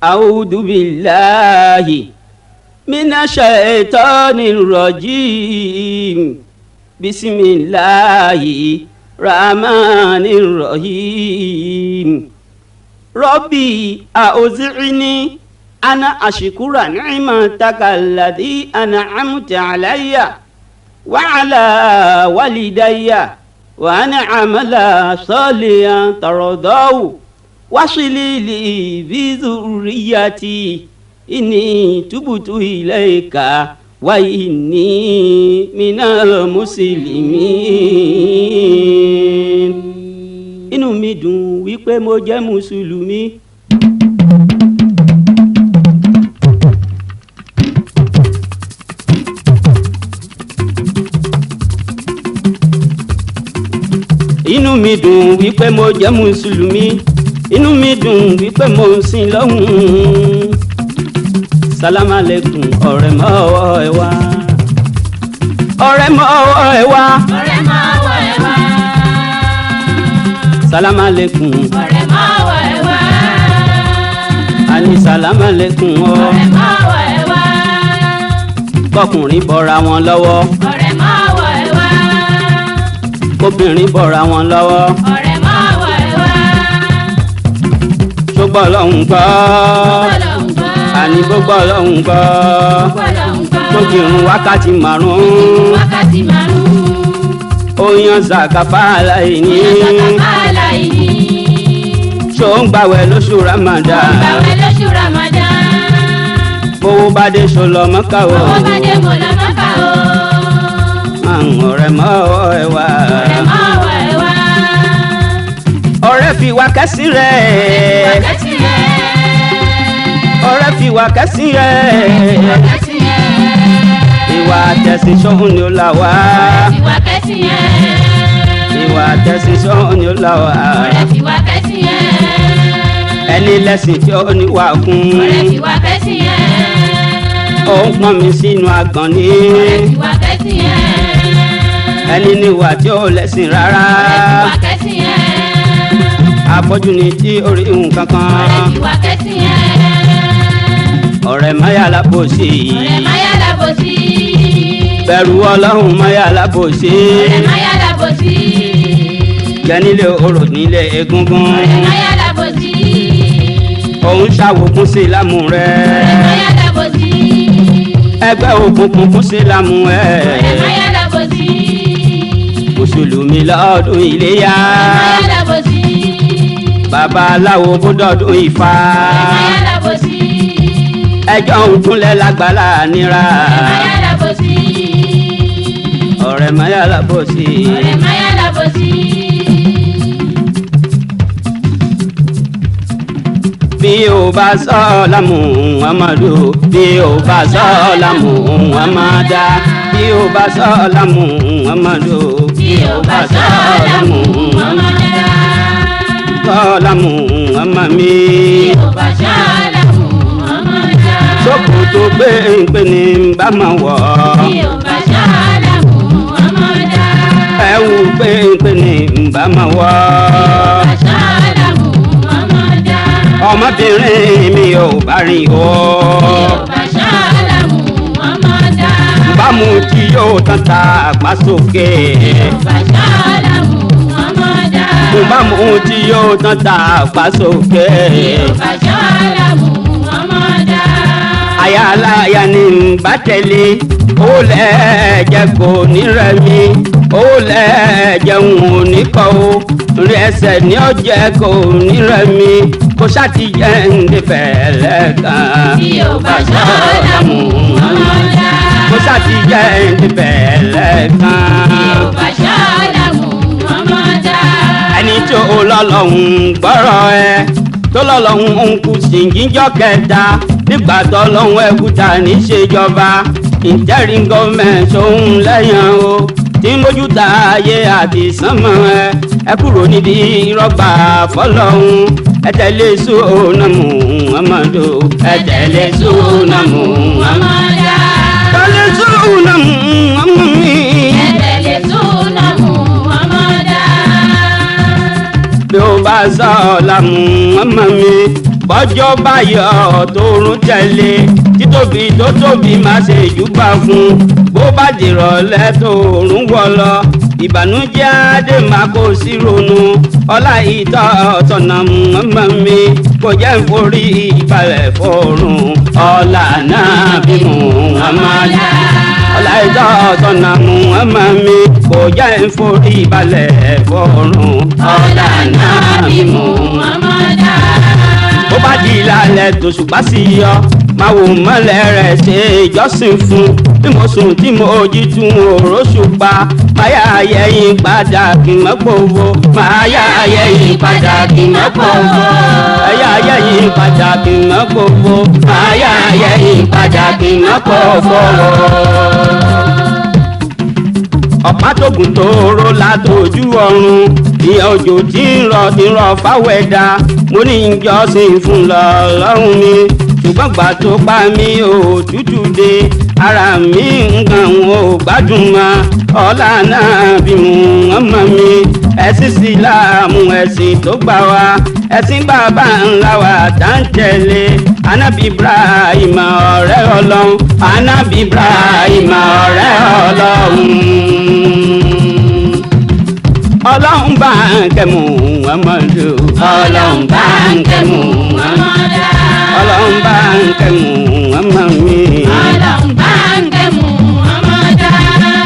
أعوذ بالله من الشيطان الرجيم بسم الله الرحمن الرحيم ربي أوزعني أن أشكر نعمتك التي أنعمت علي وعلى والدي وأن أعمل صالحا ترضاه واصل لي في ذريتي إني تبت إليك وإني من المسلمين. inú mi dùn wípé mo jẹ́ mùsùlùmí. inú mi dùn wípé mo jẹ́ mùsùlùmí. inú mi dùn wípé mo ń sin lọ́hùn. sálámà lẹ́kùn ọ̀rẹ́ mọ́ ọwọ́ ẹ wá. ọ̀rẹ́ mọ́ ọwọ́ ẹ wá. ọ̀rẹ́ mọ́ ọwọ́ ẹ wá. sálámà lẹ́kùn. ọ̀rẹ́ mọ́ ọwọ́ ẹ wá. àní sálámà lẹ́kùn ọ. ọ̀rẹ́ mọ́ ọwọ́ ẹ wá. kọkùnrin bọ́ra wọn lọ́wọ́. ọ̀rẹ́ mọ́ ọwọ́ ẹ wá. kóbìnrin bọ́ra wọn lọ́wọ́. ọ̀rẹ́ mọ́ ọwọ́ ẹ wá. ṣùgbọ́n Ọlọ́hun gbọ́. Ọlọ́hun gbọ́. àní gbogbo Ọlọ́hun gbọ́. Ọlọ́hun gbọ́. tó kírun wákàtí márùn-ún. wákàtí márùn-ún. ó yan zakafa aláìní. ìyàtọ̀ aláìní. ṣó ń gbàwẹ̀ lóṣù Ramadan. gbàwẹ̀ lóṣù Ramadan. bówó bá dé ṣó lọ Mọ́kà o. owó bá dé mo lọ Mọ́kà o. ọ̀rẹ́ mọ́ ọwọ́ ẹ wá. ọ̀rẹ́ mọ́ ọwọ́ ẹ wá. ọ̀rẹ́ fi wá kẹ́sìn rẹ̀. wákàtí yẹn. ọ̀rẹ́ fi wá kẹ́sìn rẹ̀. wákàtí yẹn. ìwà tẹ̀sìn ṣóhun ni ó là wá. fi wákàtí yẹn. ìwà tẹ̀sìn ṣóhun ni ó là wá. ọ̀rẹ́ fi wákàtí yẹn. ẹni lẹ́sìn tí ó ní wà kún. ọ̀rẹ́ fi wákàtí yẹn. ó ń pọ́n mi sínú agbọ̀n ní. ọ̀rẹ́ fi wákàtí yẹn. ẹni níwà tí ó lẹ́sìn rárá. ọ̀rẹ́ fi wákàtí yẹn. afọ́jú ni tí ó rí nǹkan kan. ọ̀rẹ́ fi wákàtí yẹn. ọ̀rẹ́ máyà lábòsí. ọ̀rẹ́ máyà lábòsí. bẹ̀rù Ọlọ́hun máyà lábòsí. ọ̀rẹ́ máyà lábòsí. jẹ nílé orò nílé egungun. ọ̀rẹ́ máyà lábòsí. òun ṣàwòkún sí lámù rẹ. ọ̀rẹ́ máyà lábòsí. ẹgbẹ́ òkùnkùn kún sí lámù ẹ. ọ̀rẹ́ máyà lábòsí. mùsùlùmí lọ́dún iléyá. ọ̀rẹ́ máyà lábòsí. babaláwo bó dọ̀dún Ifá. ọ̀rẹ́ máyà lábòsí. ẹjọ́ ń kúnlẹ̀ lágbàlá nira. ọ̀rẹ́ máyà lábòsí. ọ̀rẹ́ máyà lábòsí. ọ̀rẹ́ máyà lábòsí. bí o bá sọ lámù Muhammadu. bí o bá sọ lámù Muhammadu. bí o bá sọ lámù Muhammadu. bí o bá sọ lámù Muhammadu. sọ lámù Muhammadu mi. bí o bá sọ lámù Muhammadu. sókòtò gbé ń pè ní bá máa wọ̀. bí o bá sọ lámù Muhammadu. ẹ̀wù gbé ń pè ní bá máa wọ̀. bí o bá sọ lámù Muhammadu. ọmọbìnrin mi ò bá rìn o. bí o bá sọ lámù Muhammadu. bámu tí yóò tán ta àgbà sókè. bí o bá sọ lámù Muhammadu. bámu tí yóò tán ta àgbà sókè. bí o bá sọ lámù Muhammadu. ayálàyà ni ń bá tẹ̀lé. ó lẹ́ẹ̀jẹ̀ kò ní rẹ̀ mí. ó lẹ́ẹ̀jẹ̀ ń wò ní kọ́ o. rí ẹsẹ̀ ní ọ̀jẹ̀ kò ní rẹ̀ mí. kó ṣàtìjẹ́ ń dé fẹ̀lẹ́ kan. bí o bá sọ lámù Muhammadu. kó ṣàtìjẹ́ ń dé fẹ̀lẹ́ kan. bí o bá sọ lámù Muhammadu. ẹni tó lọ́lọ́hún gbọ́rọ̀ ẹ tó lọ́lọ́hún ń kú sí jíjọ́ kẹta nígbà tó lọ́hún ẹ̀kúta níṣèjọba interim government òun lẹ́yìn o tí ń mójútà ayé àti sánmọ̀ ẹ kúrò níbi rọ́gbà fọlọ́hún ẹ tẹ̀lé súnà Muhammadu. ẹ tẹ̀lé súnà Muhammadu. tẹ̀lé súnà Muhammadu. ẹ tẹ̀lé súnà Muhammadu. bí o bá sọ lámù ọmọ mi bọ́jọ́ báyọ̀ tóorùn tẹ̀lé títóbi tó tóbi má ṣe júbà fún bó bá dìrọ̀lẹ́ tóorùn wọ̀ lọ ìbànújẹ́ adé máa kó sí ronú ọlá ìtọ́ ọ̀tọ̀nà mọ́ mi kò jẹ́ ìforí ìbalẹ̀ fọ́ọ̀rùn ọlá náà bí Muhammad ọlá ìtọ́ ọ̀tọ̀nà mọ́ mi kò jẹ́ ìforí ìbalẹ̀ fọ́ọ̀rùn ọlá náà bí Muhammad. Bó bá di lálẹ́ tòṣùpá sí yọ máa wò mọ́lẹ̀ rẹ̀ ṣe ìjọsìn fún bí mo sùn tí mo jí tún òró ṣùpá máa yá ayẹyìn padà kì í mọ́ gbòòwò máa yá ayẹyìn padà kì í mọ́ gbòòwò ẹ̀yà ayẹyìn padà kì í mọ́ gbòòwò máa yá ayẹyìn padà kì í mọ́ gbòòwò. Ọ̀pá tó gùn tó ró látòjú ọ̀run ìyẹn òjò tí ń rọ fáwọn ẹ̀dá mo ní ìjọsìn fún lọ́lọ́run mi ṣùgbọ́n gbà tó pa mí òtútù dé ara mi nǹkan ò gbádùn mọ́ ọlá náà bí Muhammad mi ẹ̀sìn Ìsìlámù ẹ̀sìn tó gbà wá ẹ̀sìn bàbá ńlá wa tá ń tẹ̀lé Ànábì Ibrahim ọ̀rẹ́ Ọlọ́run Ànábì Ibrahim ọ̀rẹ́ Ọlọ́run. Ọlọ́run bá ń kẹ́ Muhammadu Ọlọ́run bá ń kẹ́ Muhammadu. Ọlọ́run bá ń kẹ́ Muhammadu. Ọlọ́run bá ń kẹ́ Muhammadu.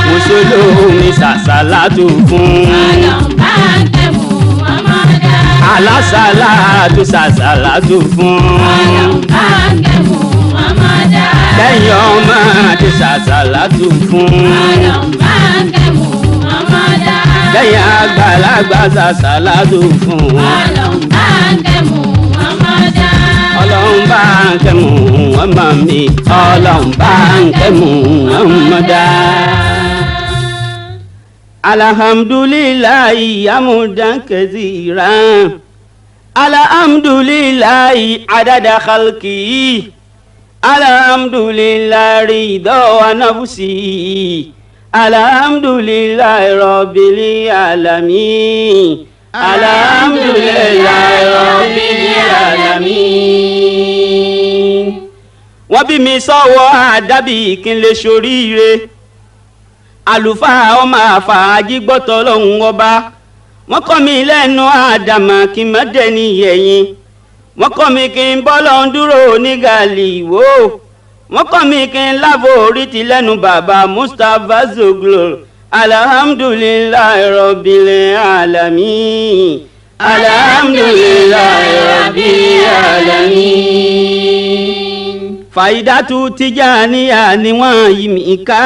Mùsùlùmí ṣàṣàlátù fún. Ọlọ́run bá ń kẹ́ Muhammadu. Alásàlátù ṣàṣàlátù fún. Ọlọ́run bá ń kẹ́ Muhammadu. Lẹ́yìn ọmọ àti ṣàṣàlátù fún. Ọlọ́run bá ń kẹ́ Muhammadu. Lẹ́yìn àgbàlagbà ṣàṣàlátù fún. Ọlọ́run bá ń kẹ́ Muhammadu. Ọlọ́run bá ń kẹ́ Muhammad mi Ọlọ́run bá ń kẹ́ Muhammadu. Alhamdulillahi hamdan kathiran alhamdulillahi adada khalqi alhamdulillahi ridha wa nafsi alhamdulillahi rabbil alamin alhamdulillahi rabbil alamin. Wọ́n bí mi sọ́wọ́ àdábì kí n lè ṣoríire àlùfáà ọmọ àfàájì gbọ́tọ̀ lọ́hùn ọba wọ́n kọ́ mi lẹ́nu àdàmà kí n má dẹni yẹ̀yìn wọ́n kọ́ mi kí n bọ́lọ̀ ń dúró ní gàlíwò wọ́n kọ́ mi kí n lábò orí ti lẹ́nu bàbá Mustapha Zoglo alhamdulillahi rabbil alamin alhamdulillahi rabbil alamin. Fàyídátù Tìjàníyà ni wọ́n yí mi ká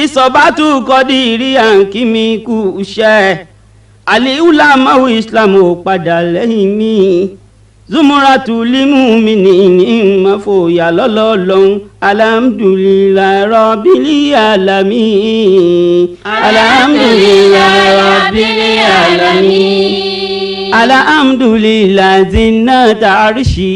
ìsọ̀bátù Kọ́dírì àǹkí mi kú iṣẹ́ àlìúlámàwù Islam ò padà lẹ́yìn mi zumuratu limu mi ní ìmọ̀fòyà lọ́lọ́lọ́hún alhamdulillahi rabbil alamin alhamdulillahi rabbil alamin alhamdulillahi zinata arshi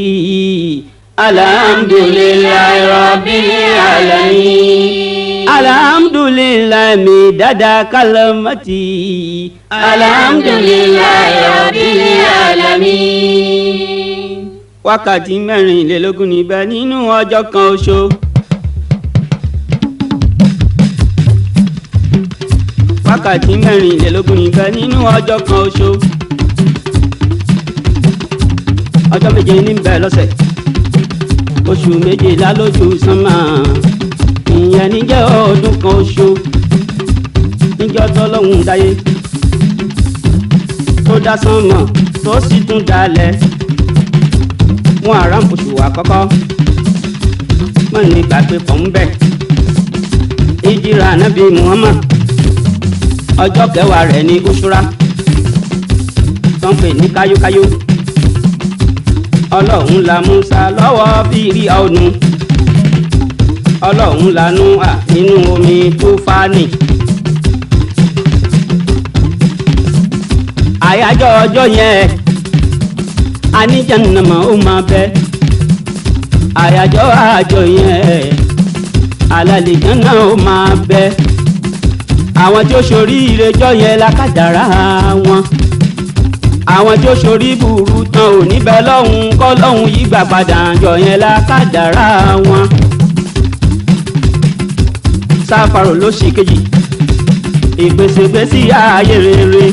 alhamdulillahi rabbil alamin alhamdulillahi mi dada kalamati alhamdulillahi rabbil alamin. Wákàtí mẹ́rìnlélógún níbẹ̀ nínú ọjọ́ kan oṣù. Wákàtí mẹ́rìnlélógún níbẹ̀ nínú ọjọ́ kan oṣù. Ọjọ́ méje níbẹ̀ lọ́sẹ̀. Oṣù méjìlá lójú sánmà. Ìyẹn níjẹ́ ọdún kan oṣù. Níjọ́ tọ́lọ́hun dáyé. Tó dá sánmà tó sì tún dalẹ̀. Wọ́n àràm oṣù àkọ́kọ́. Wọ́n ní gbàgbé pọ̀ ń bẹ̀. Ìjírà Ànábì Muhammad. Ọjọ́ kẹwàá rẹ̀ ní Oṣúra. Tán pè ní káyókáyó. Ọlọ́run la Musa lọ́wọ́ bírí ọ̀nù. Ọlọ́run la Núà nínú omi Túfánì. Àyájọ́ ọjọ́ yẹn àníjànnàmọ́ ó máa bẹ. Àyájọ́ àjọ yẹn alálejànnà ó máa bẹ. Àwọn tí ó ṣorí ìrẹjọ́ yẹn lákàdàrá wọn. Àwọn tí ó ṣorí burú tán kan ò ní bẹ lọ́hùn kọ́ lọ́hùn yìí gbà padà jọ yẹn la kádàrá wọn. sáfàrò ló ṣe kejì ìgbésẹ̀gbésí ayé rere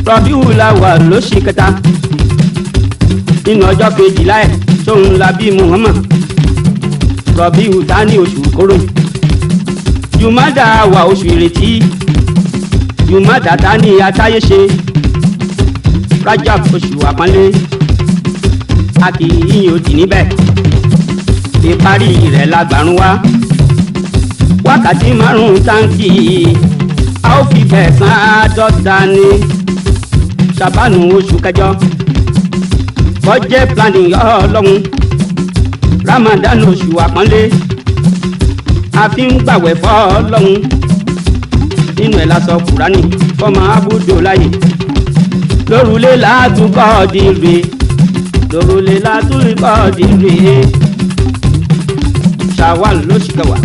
Rọ̀bíù Láwà ló ṣe kẹta nínú ọjọ́ kejìlá ẹ̀ tóun la bí Muhammad Rọ̀bíù ta ní oṣù kóró Jùmádà wà oṣù ìrètí Jùmádà ta ní atáyé ṣe Rajab oṣù àpọ́nlé a kì í yín òdì níbẹ̀ ìparí rẹ̀ lágbàrún wá wákàtí márùn-ún táǹkì a ó fi bẹ̀sán àádọ́ta ní Ṣàbánù oṣù kẹjọ bọ́jẹ́ planning Ọlọ́run Ramadan oṣù àpọ́nlé a fi ń gbàwẹ̀ fọ́ Ọlọ́run nínú ẹ̀ lásọ Kùránì fọmọ abúdó láyè lórúlé látúkọ̀ dìrè lórúlé látúkọ̀ dìrè Ṣàwàl lóṣù kẹwàá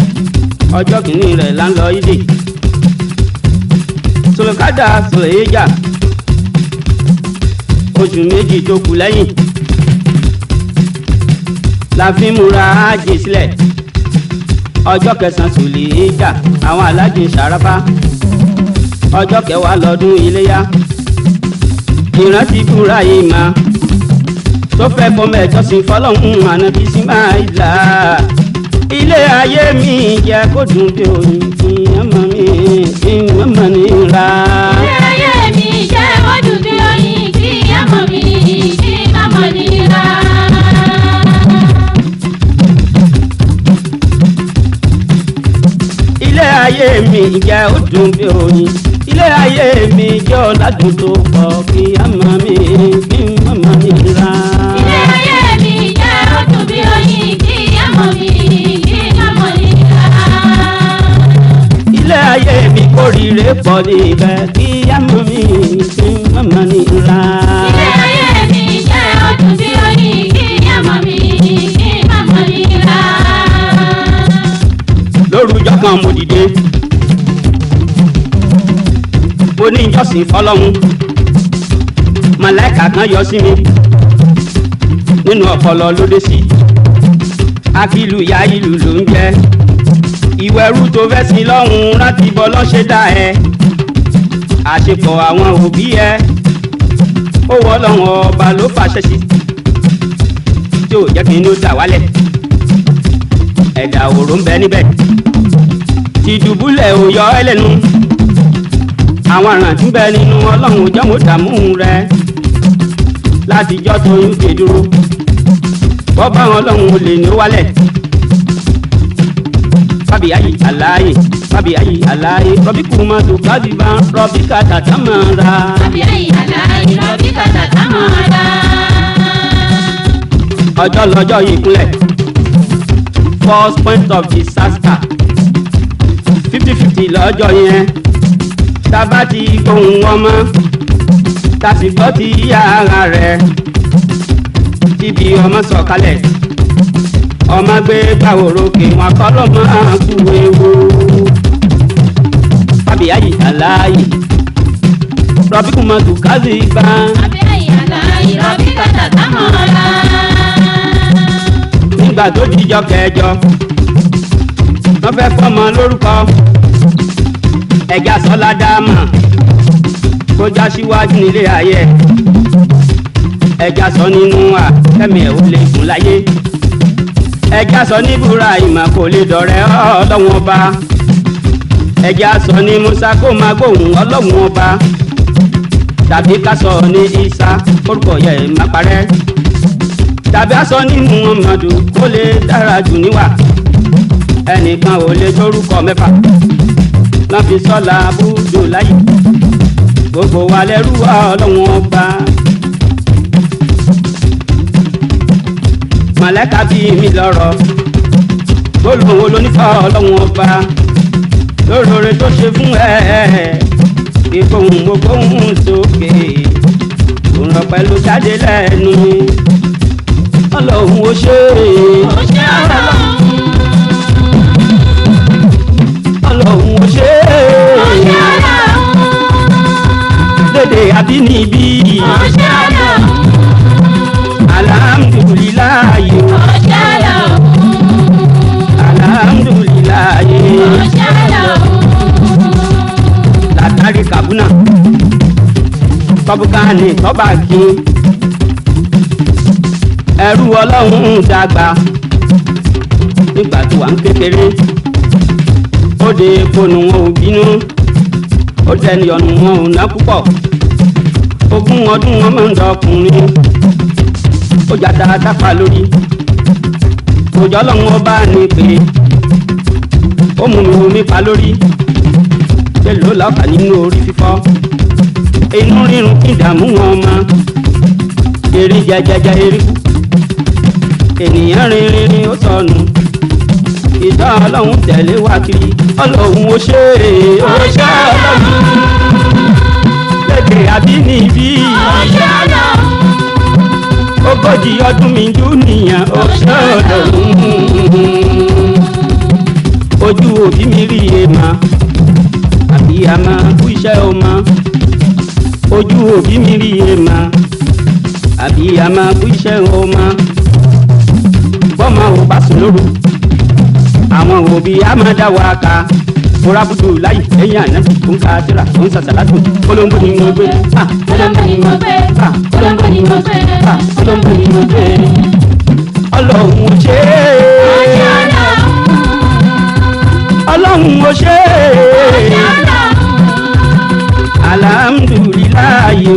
ọjọ́ kìíní rẹ̀ là ń lọ ìdè Sùlùkádà Sùlèéjà oṣù méjì tó kù lẹ́yìn la fi múra ájì sílẹ̀ ọjọ́ kẹsàn-án Sùlèéjà àwọn alájì Ṣàràfà ọjọ́ kẹwàá lọ́dún iléyá ìrántí búra ìmà tó fẹ́ fọmọ ẹ̀jọ́sìn fọlọ́hún ànábì Ismaila ilé ayé mi jẹ́ kó dùn bí oyin kí ọmọ mi kí ọmọ nira. Ilé ayé mi jẹ́ kó dùn bí oyin kí ọmọ mi kí ọmọ nira. Ilé ayé mi jẹ́ ó dùn bí oyin ilé ayé mi jẹ́ ọ̀làdùn tó pọ̀ kí ọmọ mi kí ọmọ nira. Ilé ayé mi jẹ́ ó dùn bí oyin kí ọmọ mi kí ọmọ nira. Ilé ayé mi kórìíre pọ̀ níbẹ̀ kí ọmọ mi kí ọmọ nira. Ilé ayé mi jẹ́ ó dùn bí oyin kí ọmọ mi kí ọmọ nira. Lórúkọ kan mo dìde mo ní ìjọsìn fọ́lọ́hun màláíkà kan yọ sí mi nínú ọpọlọ lóde sí akílù ya ìlú ló ń jẹ ìwẹ̀rú tó fẹ́ sí lọ́hùn rántí bọ́ lọ́ṣẹ́ dá ẹ àṣepọ̀ àwọn òbí ẹ ó wọ́ lọ́hùn ọba ló fàṣẹ sí tí ò jẹ́ kí n ó dà wálẹ̀ ẹ̀dà òró ń bẹ níbẹ̀ tìdùbúlẹ̀ ò yọ ẹ́ lẹ́nu àwọn àràǹtí bẹ nínú Ọlọ́run jẹ́ mo dààmú rẹ látijọ́ tó ń gbé dúró bọ́ bá wọn Ọlọ́run olè ní ó wálẹ̀ fábí ayé aláyé fábí ayé aláyé rọ́bì kù máa tó kábí bá rọ́bì kàtà tá máa ra. Fábí ayé aláyé rọ́bì kàtà tá máa ra. ọjọ́ lọ́jọ́ yìí kúnlẹ̀ first point of disaster 50-50 lọ́jọ́ yẹn tábà ti gbóhùn ọmọ tàbí gbọ́ ti yára rẹ̀ tíbi ọmọ sọ̀kalẹ̀ ọmọ gbé gbàwòrókè wọn kọ́ lọ́mọ kú ewu fábí ayé aláyé rọ́bì kù máa tó kábí bá. Fábí ayé aláyé rọ́bì kàtà tá máa ra. nígbà tó dijọ́ kẹjọ wọ́n fẹ́ fọmọ lórúkọ ẹ̀já sọ́lá dáàmà kó já síwájú nílé ayé ẹ̀já sọ nínú à kẹ́mi ẹ̀ ò lè gùn láyé ẹ̀já sọ ní Ibrahim kò lè dọ̀rẹ́ Ọlọ́run ọba ẹ̀já sọ ní Musa kó máa gbóhùn Ọlọ́run ọba tàbí ká sọ ní Isa orúkọ yẹ má parẹ́ tàbí aṣọ ní Muhammadu kó lè dára jù níwà ẹnìkan ò lè tórúkọ mẹ́fà lọ́n fi sọ́la búdò láyé gbogbo wa lẹ́rú Ọlọ́run ọba màlẹ́ka bí mi lọ́rọ̀ gbólóhùn olónífà Ọlọ́run ọba lóore tó ṣe fún ìgbóhùn gbóhùn sókè òun pẹ̀lú jáde lẹ́nu mi Ọlọ́run ó ṣe Ó ṣe Ọlọ́run. Ọlọ́run ó ṣe Ó ṣe Ọlọ́run. lédè àbínibí Ó ṣe Ọlọ́run. kọ́bùkánì tọ́ba kí ẹrú ọlọ́run dàgbà nígbà tó wà ń kékeré ó de kónú wọn ò bínú ó dẹni ọ̀nù wọn ò ná púpọ̀ 20 ọdún wọn máa ń dọkùnrin ó jàdá dápà lórí òjò ọlọ́run ọba ní pé ó mú mi omi pa lórí èlò lọ́kà nínú orí fífọ́ inú rírun kí ìdààmú wọn mọ́ eré jẹjẹjẹ eríkù ènìyàn rinrin ó sọnù ìdá ọlọ́run tẹ̀lé wá kiri ọlọ́run ó ṣe ọlọ́run lédè àbínibí ogójì ọdún mi dúnìyàn ó ṣe ọlọ́run ojú òbí mi rí èèmà àbí àmà kú iṣẹ́ ọmọ ojú òbí mi rí èèmà àbí àmà kú iṣẹ́ ọmọ bọ́mọ ò bá sùn lóru àwọn òbí àmàdá wa ká kórábùdù láyé lẹ́yìn ànábì tó ń ka síra tó ń sàṣàlátù polongo ni mo gbé polongo ni mo gbé polongo ni mo gbé polongo ni mo gbé ọlọ́run ó ṣe ọlọ́run ó ṣe alhamdulilayi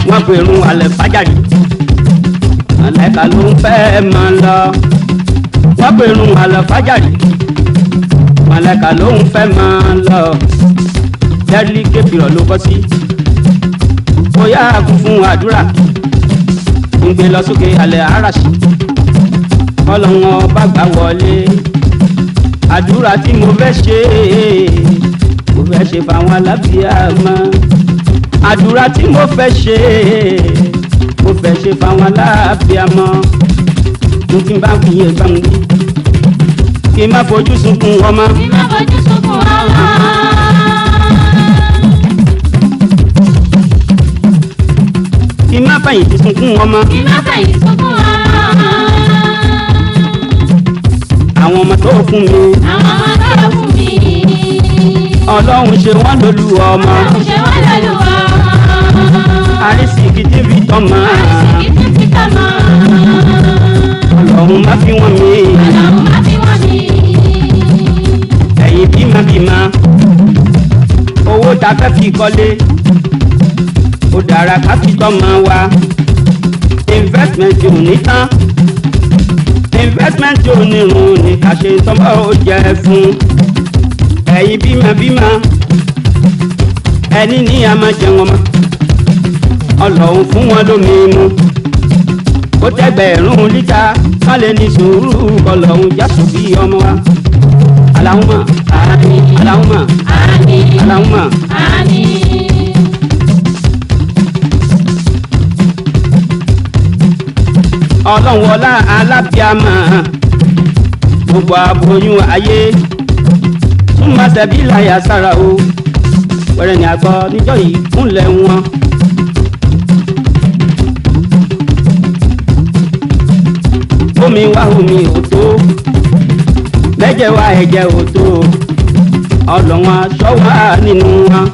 wọ́n pèrún alẹ́ fájàrí màláíkà ló ń fẹ́ máa lọ wọ́n pèrún alẹ́ fájàrí màláíkà ló ń fẹ́ máa lọ dẹ́rẹ́lì kébìrọ̀ ló bọ́ sí bóyá kú fún àdúrà ń gbé lọ sókè alẹ́ àràṣì ọlọ́wọ́n bá gbà wọlé àdúrà tí mo fẹ́ ṣe fáwọn alábíà mọ́ àdúrà tí mo fẹ́ ṣe fáwọn alábíà mọ́ n tí n bá fi yé gbàmù kí n má fojú sunkún ọmọ. kí n má fojú sunkún ọmọ. kí n má fẹ̀yìntì sunkún ọmọ. kí n má fẹ̀yìntì sunkún ọmọ. àwọn ọmọ tó fún mi. àwọn ọmọ tó fún mi. ọlọ́run ṣe wọ́n lólú ọmọ. ọlọ́run ṣe wọ́n lólú ọmọ. àrísìkí tí fi tọ́mọ. àrísìkí tí fi tọ́mọ. ọlọ́run má fi wọ́n mi. ọlọ́run má fi wọ́n mi. ẹ̀yin bímọ owó ta fẹ́ fi kọ́lé ó dára ká fi tọ́mọ wa investment ò ní tán investment ò ní run ní ká ṣe tọ́mọ ó jẹ fún ẹ̀yin bímọ ẹni ní a máa jẹun ọmọ ọlọ́run fún wọn lómi mu ó tẹ́gbẹ̀rún lítà ká lè ní sùúrù ọlọ́run jásù bí ọmọ wa Allahumma àmín Allahumma àmín Allahumma àmín. ọlọ́run wọlá alábíàmà gbogbo aboyún ayé súnmọ́ sẹ́bí láyà sára o wẹ́rẹ́ ní àgbọ̀ níjọ́ yìí kúnlẹ̀ wọn. omi wá omi ò tó lẹ́jẹ̀ wá ẹ̀jẹ̀ ò tó ọlọ́wọ́n aṣọ wà nínú wọn.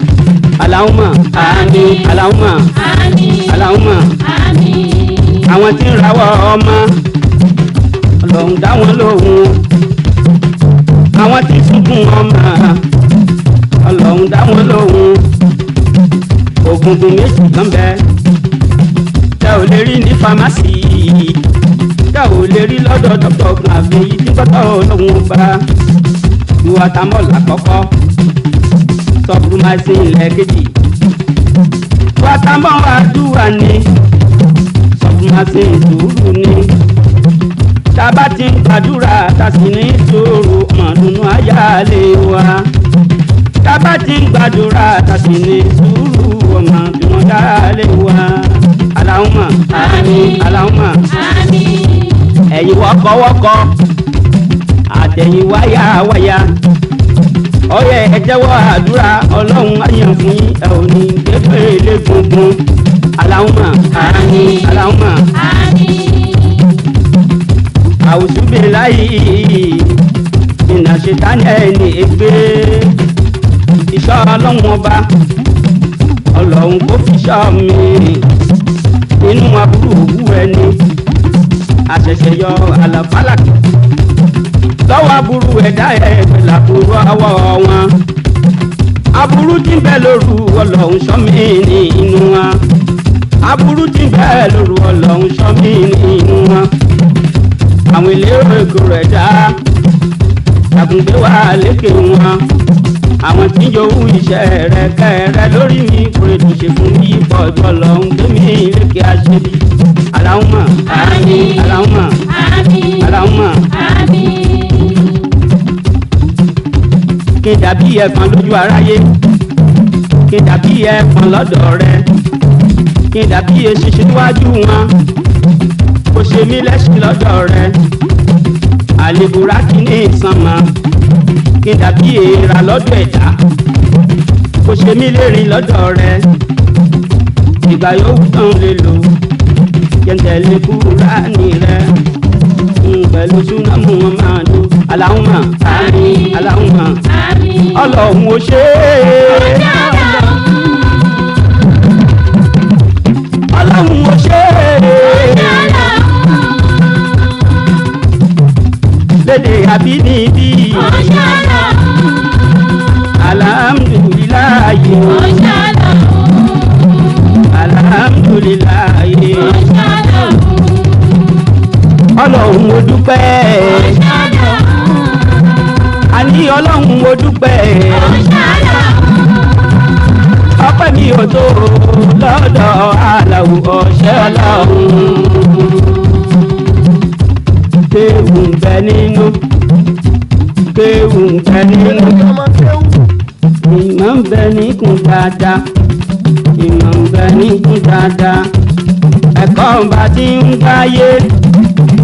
Allahumma àmín Allahumma àmín Allahumma àmín. àwọn tí ń rawọ́ ọmọ ọlọ́run dá wọn lóhùn àwọn tí ń sunkún ọmọ ọlọ́run dá wọn lóhùn ògùngùn méjì kan bẹ tẹ ò lè rí ní fámásì tẹ ò lè rí lọ́dọ̀ dọ́kítọ̀ kan àfi èyí tí gbọ́dọ̀ ọlọ́run bá ìwà tamọ́ọ̀lù àkọ́kọ́ sọfúnmáṣí ilẹ̀ kejì ìwà tamọ́ọ̀lù àdúrà ni sọfúnmáṣí ìṣòro ni tábà ti ń gbàdúrà tàbí ní ìṣòro ọmọdúnú ayálé wa tábà ti ń gbàdúrà tàbí ní ìṣòro ọmọdúnú ayálé wa. Allahumma àmín Allahumma àmín. ẹ̀yin wọ́kọ́wọ́kọ́ àtẹ̀yìn wáyàwáyà ọyẹ ẹ jẹ́wọ́ àdúrà ọlọ́run àyàn fún yín ẹ ò ní gbẹ́gbẹ́ lé gungun. Allahumma àmín Allahumma àmín. àwùjúbìláyì ìnà ṣètánì ẹni ègbé ìṣọ́ ọlọ́run ọba ọlọ́run kò fi ṣọ́ mi nínú aburú òwú ẹni àṣẹ̀ṣẹ̀ yọ àlàfálàkì lọ́wọ́ aburú ẹ̀dá ẹ̀gbẹ̀ làbúrú ọwọ́ wọn aburú tí ń bẹ lóru ọlọ́run ṣọ́ mi nínú wọn aburú tí ń bẹ lóru ọlọ́run ṣọ́ mi nínú wọn àwọn ìlérò ègò rẹ̀ dá àgùnbé wà lékè wọn àwọn tí ń jowú iṣẹ́ rẹ̀ kẹ́rẹ́ lórí mi kúrè tó ṣe fún bí pọ̀jù ọlọ́run gbé mi lékè àṣẹbí aláwùmọ̀ aláwùmọ̀ aláwùmọ̀ kí n dàbí ẹ̀fọn lójú aráyé kí n dàbí ẹ̀fọn lọ́dọ̀ rẹ kí n dàbí eṣinṣin níwájú wọn kò ṣe mí lẹ́sìn lọ́dọ̀ rẹ àlebùrá kí ní ìsànmọ́ kí n dàbí èèrà lọ́dọ̀ ẹ̀dá kò ṣe mí lérin lọ́dọ̀ rẹ ìgbà yòówù tán lè lò jẹ́ntẹ̀lé Kùránì rẹ pẹ̀lú súnámù wọn máa lò aláhùnmá aláhùnmá ọlọ́run ò ṣe é ọlọ́run ò ṣe é lédè àbínibí alhamdulilayi alhamdulilayi ọlọ́run mo dúpẹ́ àní ọlọ́run mo dúpẹ́ ọpẹ́ mi ò tó lọ́dọ̀ aláwọ̀ ọ̀ṣẹ́ ọlọ́run kéwù ń bẹ nínú kéwù ń bẹ nínú ìmọ̀ ń bẹ níkùn dáadáa ìmọ̀ ń bẹ níkùn dáadáa ẹ̀kọ́ ń bá ti ń gbáyé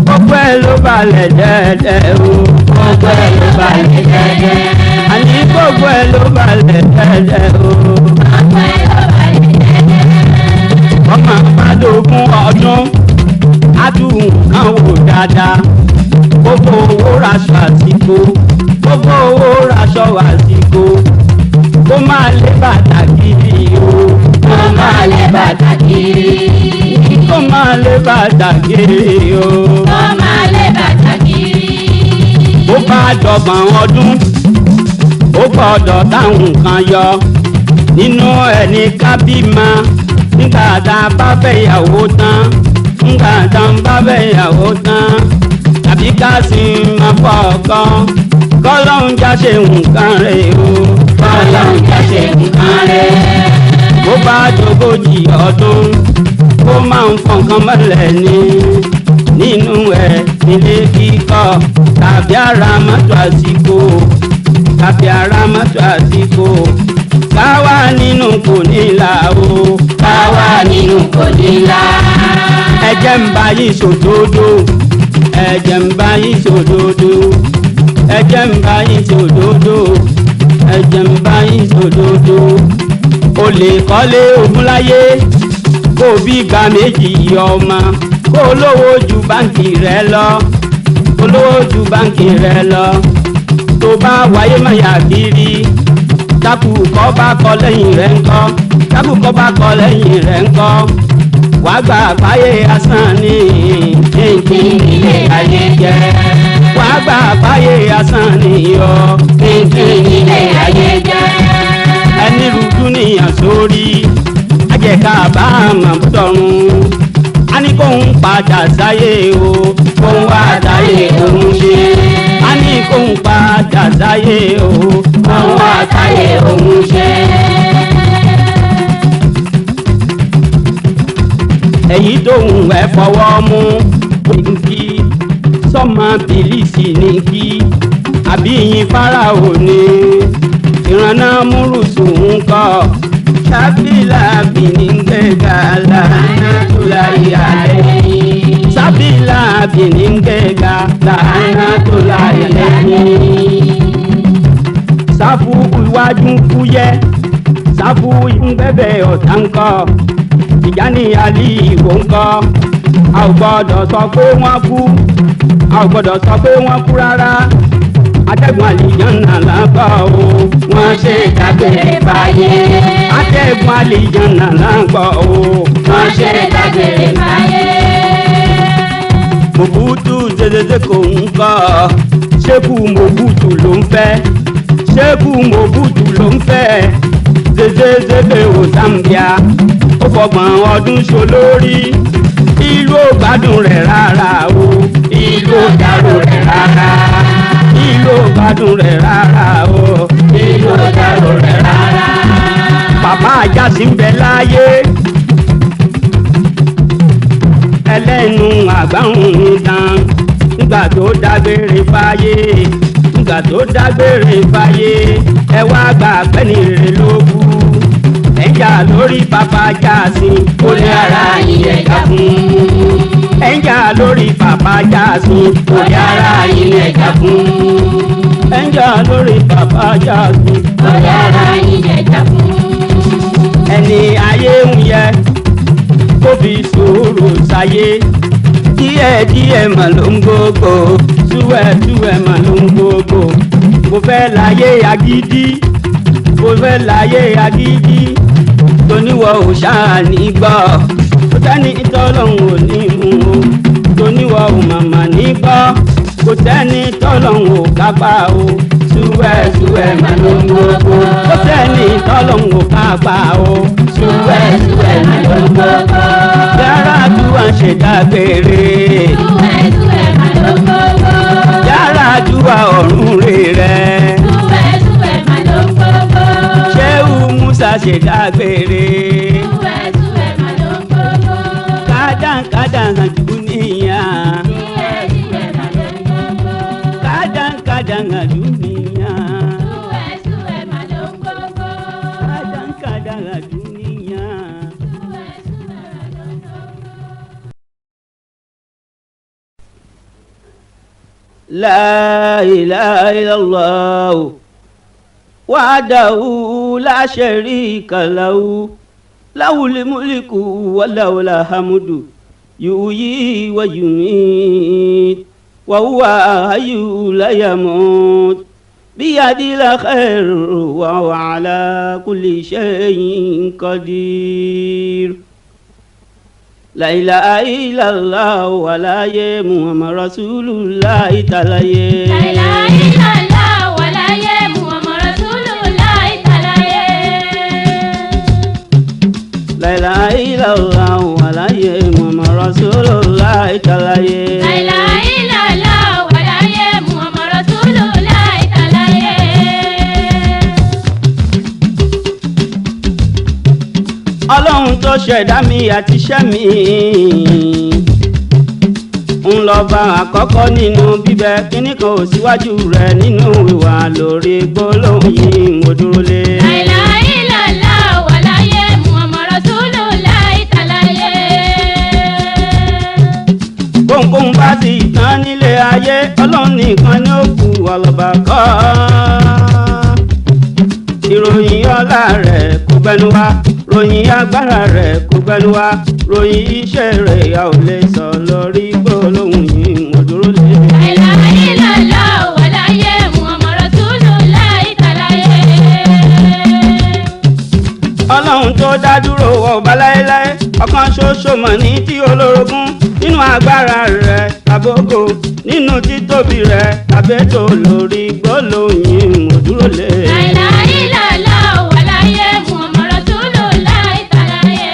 gbogbo ẹ̀ ló balẹ̀ dẹ́dẹ́ o gbogbo ẹ̀ ló balẹ̀ dẹ́dẹ́ àní gbogbo ẹ̀ ló balẹ̀ dẹ́dẹ́ o gbogbo ẹ̀ ló balẹ̀ dẹ́dẹ́. ọmọ àpàdógún ọdún adùn kan wò dáadáa gbogbo owó raṣọ àsìkò gbogbo owó raṣọ àsìkò kó máa lé bàtà kiri o kó máa lé bàtà kiri kó máa lé bàtà kiri o kó máa lé bàtà kiri. ó bá dọ̀gbọ̀n ọdún ó gbọ́dọ̀ táwọn kan yọ nínú ẹni kábímọ nígbà tá a bá fẹ́ ìyàwó tán nígbà tá a bá fẹ́ ìyàwó tán tàbí ká sì máa fọ ọkàn kọ́lọ́hún jáṣe nǹkan rẹ̀ o kọ́lọ́hún jáṣe nǹkan rẹ̀. bó bá dógójì ọdún ó máa ń fọkàn mọ́lẹ̀ nínú ẹ̀ nílé kíkọ́ tàbí ara mọ́tò àsìkò tàbí ara mọ́tò àsìkò káwá nínú kò nílà o káwá nínú kò nílà. ẹ̀jẹ̀ ń bá yín sòdodo ẹ̀jẹ̀ ń bá yín sòdodo ẹ̀jẹ̀ ń bá yín sòdodo ẹ̀jẹ̀ ń bá yín sòdodo. o lè kọ́lé ogún láyé kó bí gba méjì ọmọ kó lówó ju báńkì rẹ lọ kó lówó ju báńkì rẹ lọ tó bá wáyé má yà kiri tákù kọ́ bá kọ́ lẹ́yìn rẹ̀ ńkọ́ tákù kọ́ bá kọ́ lẹ́yìn rẹ̀ ńkọ́ wàá gbà àpáyé asán ní kínkín nílé ayé jẹ́ wàá gbà àpáyé asán ní yọ kínkín nílé ayé jẹ́. ẹni rúdú níyàn sórí ajẹ́ká bá àmà tọ̀run a ní kóun padà sáyé o kóun wá sáyé òun ṣe a ní kóun padà sáyé o kóun wá sáyé òun ṣe. èyí tóun ẹ fọwọ́ mú kí sọ́mọ bìlísì ní kí àbí yín fáráò ní ìrànà múrùsù ń kọ́ sábìlà bìníngẹ́gà làánà tó láyé àlẹ́ sábìlà bìníngẹ́gà làánà tó láyé lẹ́yìn. sáfù iwájú fúyẹ́ sáfù ìgbẹ́bẹ̀ ọ̀tá ń kọ́ Tìjàní àlì ìwò ń kọ́ a ò gbọ́dọ̀ sọ pé wọ́n kú a ò gbọ́dọ̀ sọ pé wọ́n kú rárá atẹ́gùn àlìjánà lágbà o wọ́n ṣe dágbére fáyé. atẹ́gùn àlìjánà lágbà o wọ́n ṣe dágbére fáyé. Mobutu zezeze kò ń kọ́ ṣékù Mobutu ló ń fẹ́ ṣékù Mobutu ló ń fẹ́ zezeze o Zambia ó fọgbọ̀n ọdún ṣolórí ìlú ò gbádùn rẹ̀ rárá o ìlú ò dárò rẹ̀ rárá ìlú ò gbádùn rẹ̀ rárá o ìlú ò dárò rẹ̀ rárá. bàbá Àjàsí ń bẹ láyé ẹlẹ́nu àgbáhùn nìkan nígbà tó dágbére fáyé nígbà tó dágbére fáyé ẹ wá gbà pẹ́ni rere ló kú ẹ̀jà lórí bàbá Àjàsí ó lé ara yín ẹ̀jà fún ẹ̀jà lórí bàbá Àjàsí ó lé ara yín ẹ̀jà fún ẹ̀jà lórí bàbá Àjàsí ó lé ara yín ẹ̀jà fún. ẹni ayé ń yẹ kó fi sùúrù sáyé díẹ̀díẹ̀ mà ló ń gbogbo túwẹ̀túwẹ̀ mà ló ń gbogbo mo fẹ́ láyé agídí mo fẹ́ láyé agídí tóníwọ̀ ò ṣáà ní gbọ́ kò sẹ́ni tọ́lọ́hún ò ní mú o tóníwọ̀ ò màmá ní gbọ́ kò sẹ́ni tọ́lọ́hún ò kápá o túwẹ̀túwẹ̀ mà ló ń gbogbo kò sẹ́ni tọ́lọ́hún ò kápá o túwẹ̀túwẹ̀ mà ló ń gbogbo yàrá tí wọ́n ṣe dágbére túwẹ̀túwẹ̀ mà ló ń gbogbo. yàrá tí wọ́n ọ̀run rere túwẹ̀túwẹ̀ mà ló ń gbogbo. Ṣéhù Musa ṣe dágbére túwẹ̀túwẹ̀ mà ló ń gbogbo. kádànkádàn dúníyà díẹ̀díẹ̀ mà ló ń gbogbo. kádànkádàn dúníyà túwẹ̀túwẹ̀ mà ló ń gbogbo. kádànkádàn dúníyà. La ilaha illallah wahdahu la sharika lahu lahul mulku wa lahul hamdu yuhyi wa yumiit wa huwa hayyun la yamut biyadil khairu wa huwa ala kulli shay'in qadir. La ilaha illallah walaye Muhammad Rasulullah talaye. La ilaha illallah walaye Muhammad Rasulullah talaye. La ilaha illallah walaye Muhammad Rasulullah talaye. La ilaha illallah walaye Muhammad Rasulullah talaye. Ọlọ́run tó ṣẹ̀dá mi àti iṣẹ́ mi ń lọ bá àkọ́kọ́ nínú bíbẹ kíní kan ò síwájú rẹ̀ nínú ìwà lórí gbólóhùn yìí mo dúró lé. La ilaha illallah walaye Muhammad Rasulullah talaye. Kóńkóń bá ti tán nílé ayé Ọlọ́run nìkan ni ó kù ọlọ́ba kọ́. Ìròyìn ọlá rẹ̀ kò gbẹnu wá ròyìn agbára rẹ̀ kò gbẹnu wá ròyìn iṣẹ́ rẹ̀ a ò lè sọ lórí gbólóhùn yìí mo dúró lé. La ilaha illallah walaye Muhammad Rasulullah talaye. Ọlọ́run tó dá dúró ọba láéláé ọ̀kan ṣoṣo mọ̀ ní tí olórogún nínú agbára rẹ̀ àbókò nínú títóbi rẹ̀ àbẹ́tò lórí gbólóhùn yìí mo dúró lé. La ilaha illallah walaye Muhammad Rasulullah talaye.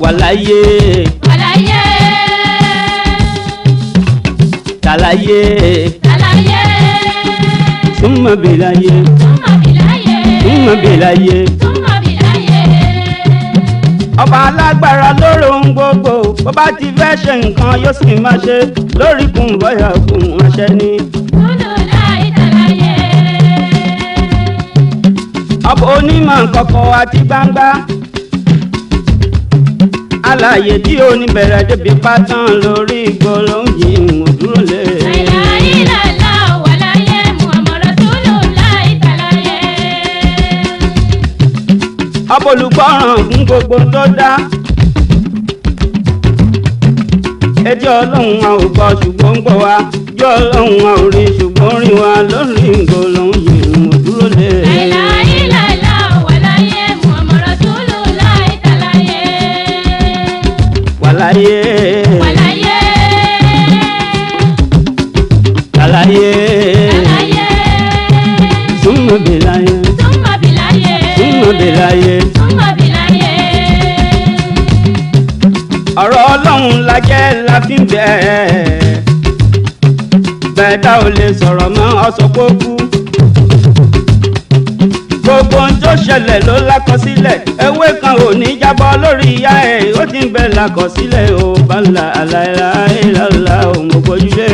Wàláyé Walaye tàláyé talaye. súnmọ́ bèláyé Summa bilaye. súnmọ́ bèláyé. Summa bilaye. Ọba alágbára lórí ohun gbogbo bó bá ti fẹ́ ṣe nǹkan yóò sì máa ṣe lórí kùn bọ́yà kùn àṣẹ ni. Rasulullah talaye. Ọba onímọ̀ kọ̀kọ̀ àti gbangba alààyè tí ó ní bẹ̀rẹ̀ débi pátán lórí gbólóhùn yìí mo dúró lé. La ilaha illallah walaye Muhammad Rasulullah talaye. Ọba olùgbọ́ràn fún gbogbo tó dá etí Ọlọ́run a ò gbọ́ ṣùgbọ́n ń gbọ́ wa ojú ọlọ́run àórí ṣùgbọ́n rìn wá lórí ìgbòlóhùn yìí mo dúró lé. láìláìláìlá wàláyé Muhammad Rasulullah tàláyé. wàláyé wàláyé. tàláyé súnmọ́ bìláyé súnmọ́ bìláyé. súnmọ́ bìláyé. súnmọ́ bìláyé. ọ̀rọ̀ ọlọ́run la jẹ́ la fi ń bẹ̀ẹ́ bẹ́ẹ̀ tá ò lè sọ̀rọ̀ mọ́ ọ̀sọ̀ kó kú. gbogbo ohun tó ṣẹlẹ̀ ló lákọsílẹ̀ ewé kan ò ní jábọ́ lórí ìyá ẹ̀ ó ti ń bẹ lákọsílẹ̀ ó bá la aláìláìláìlá ò mọ̀ gbójú lé.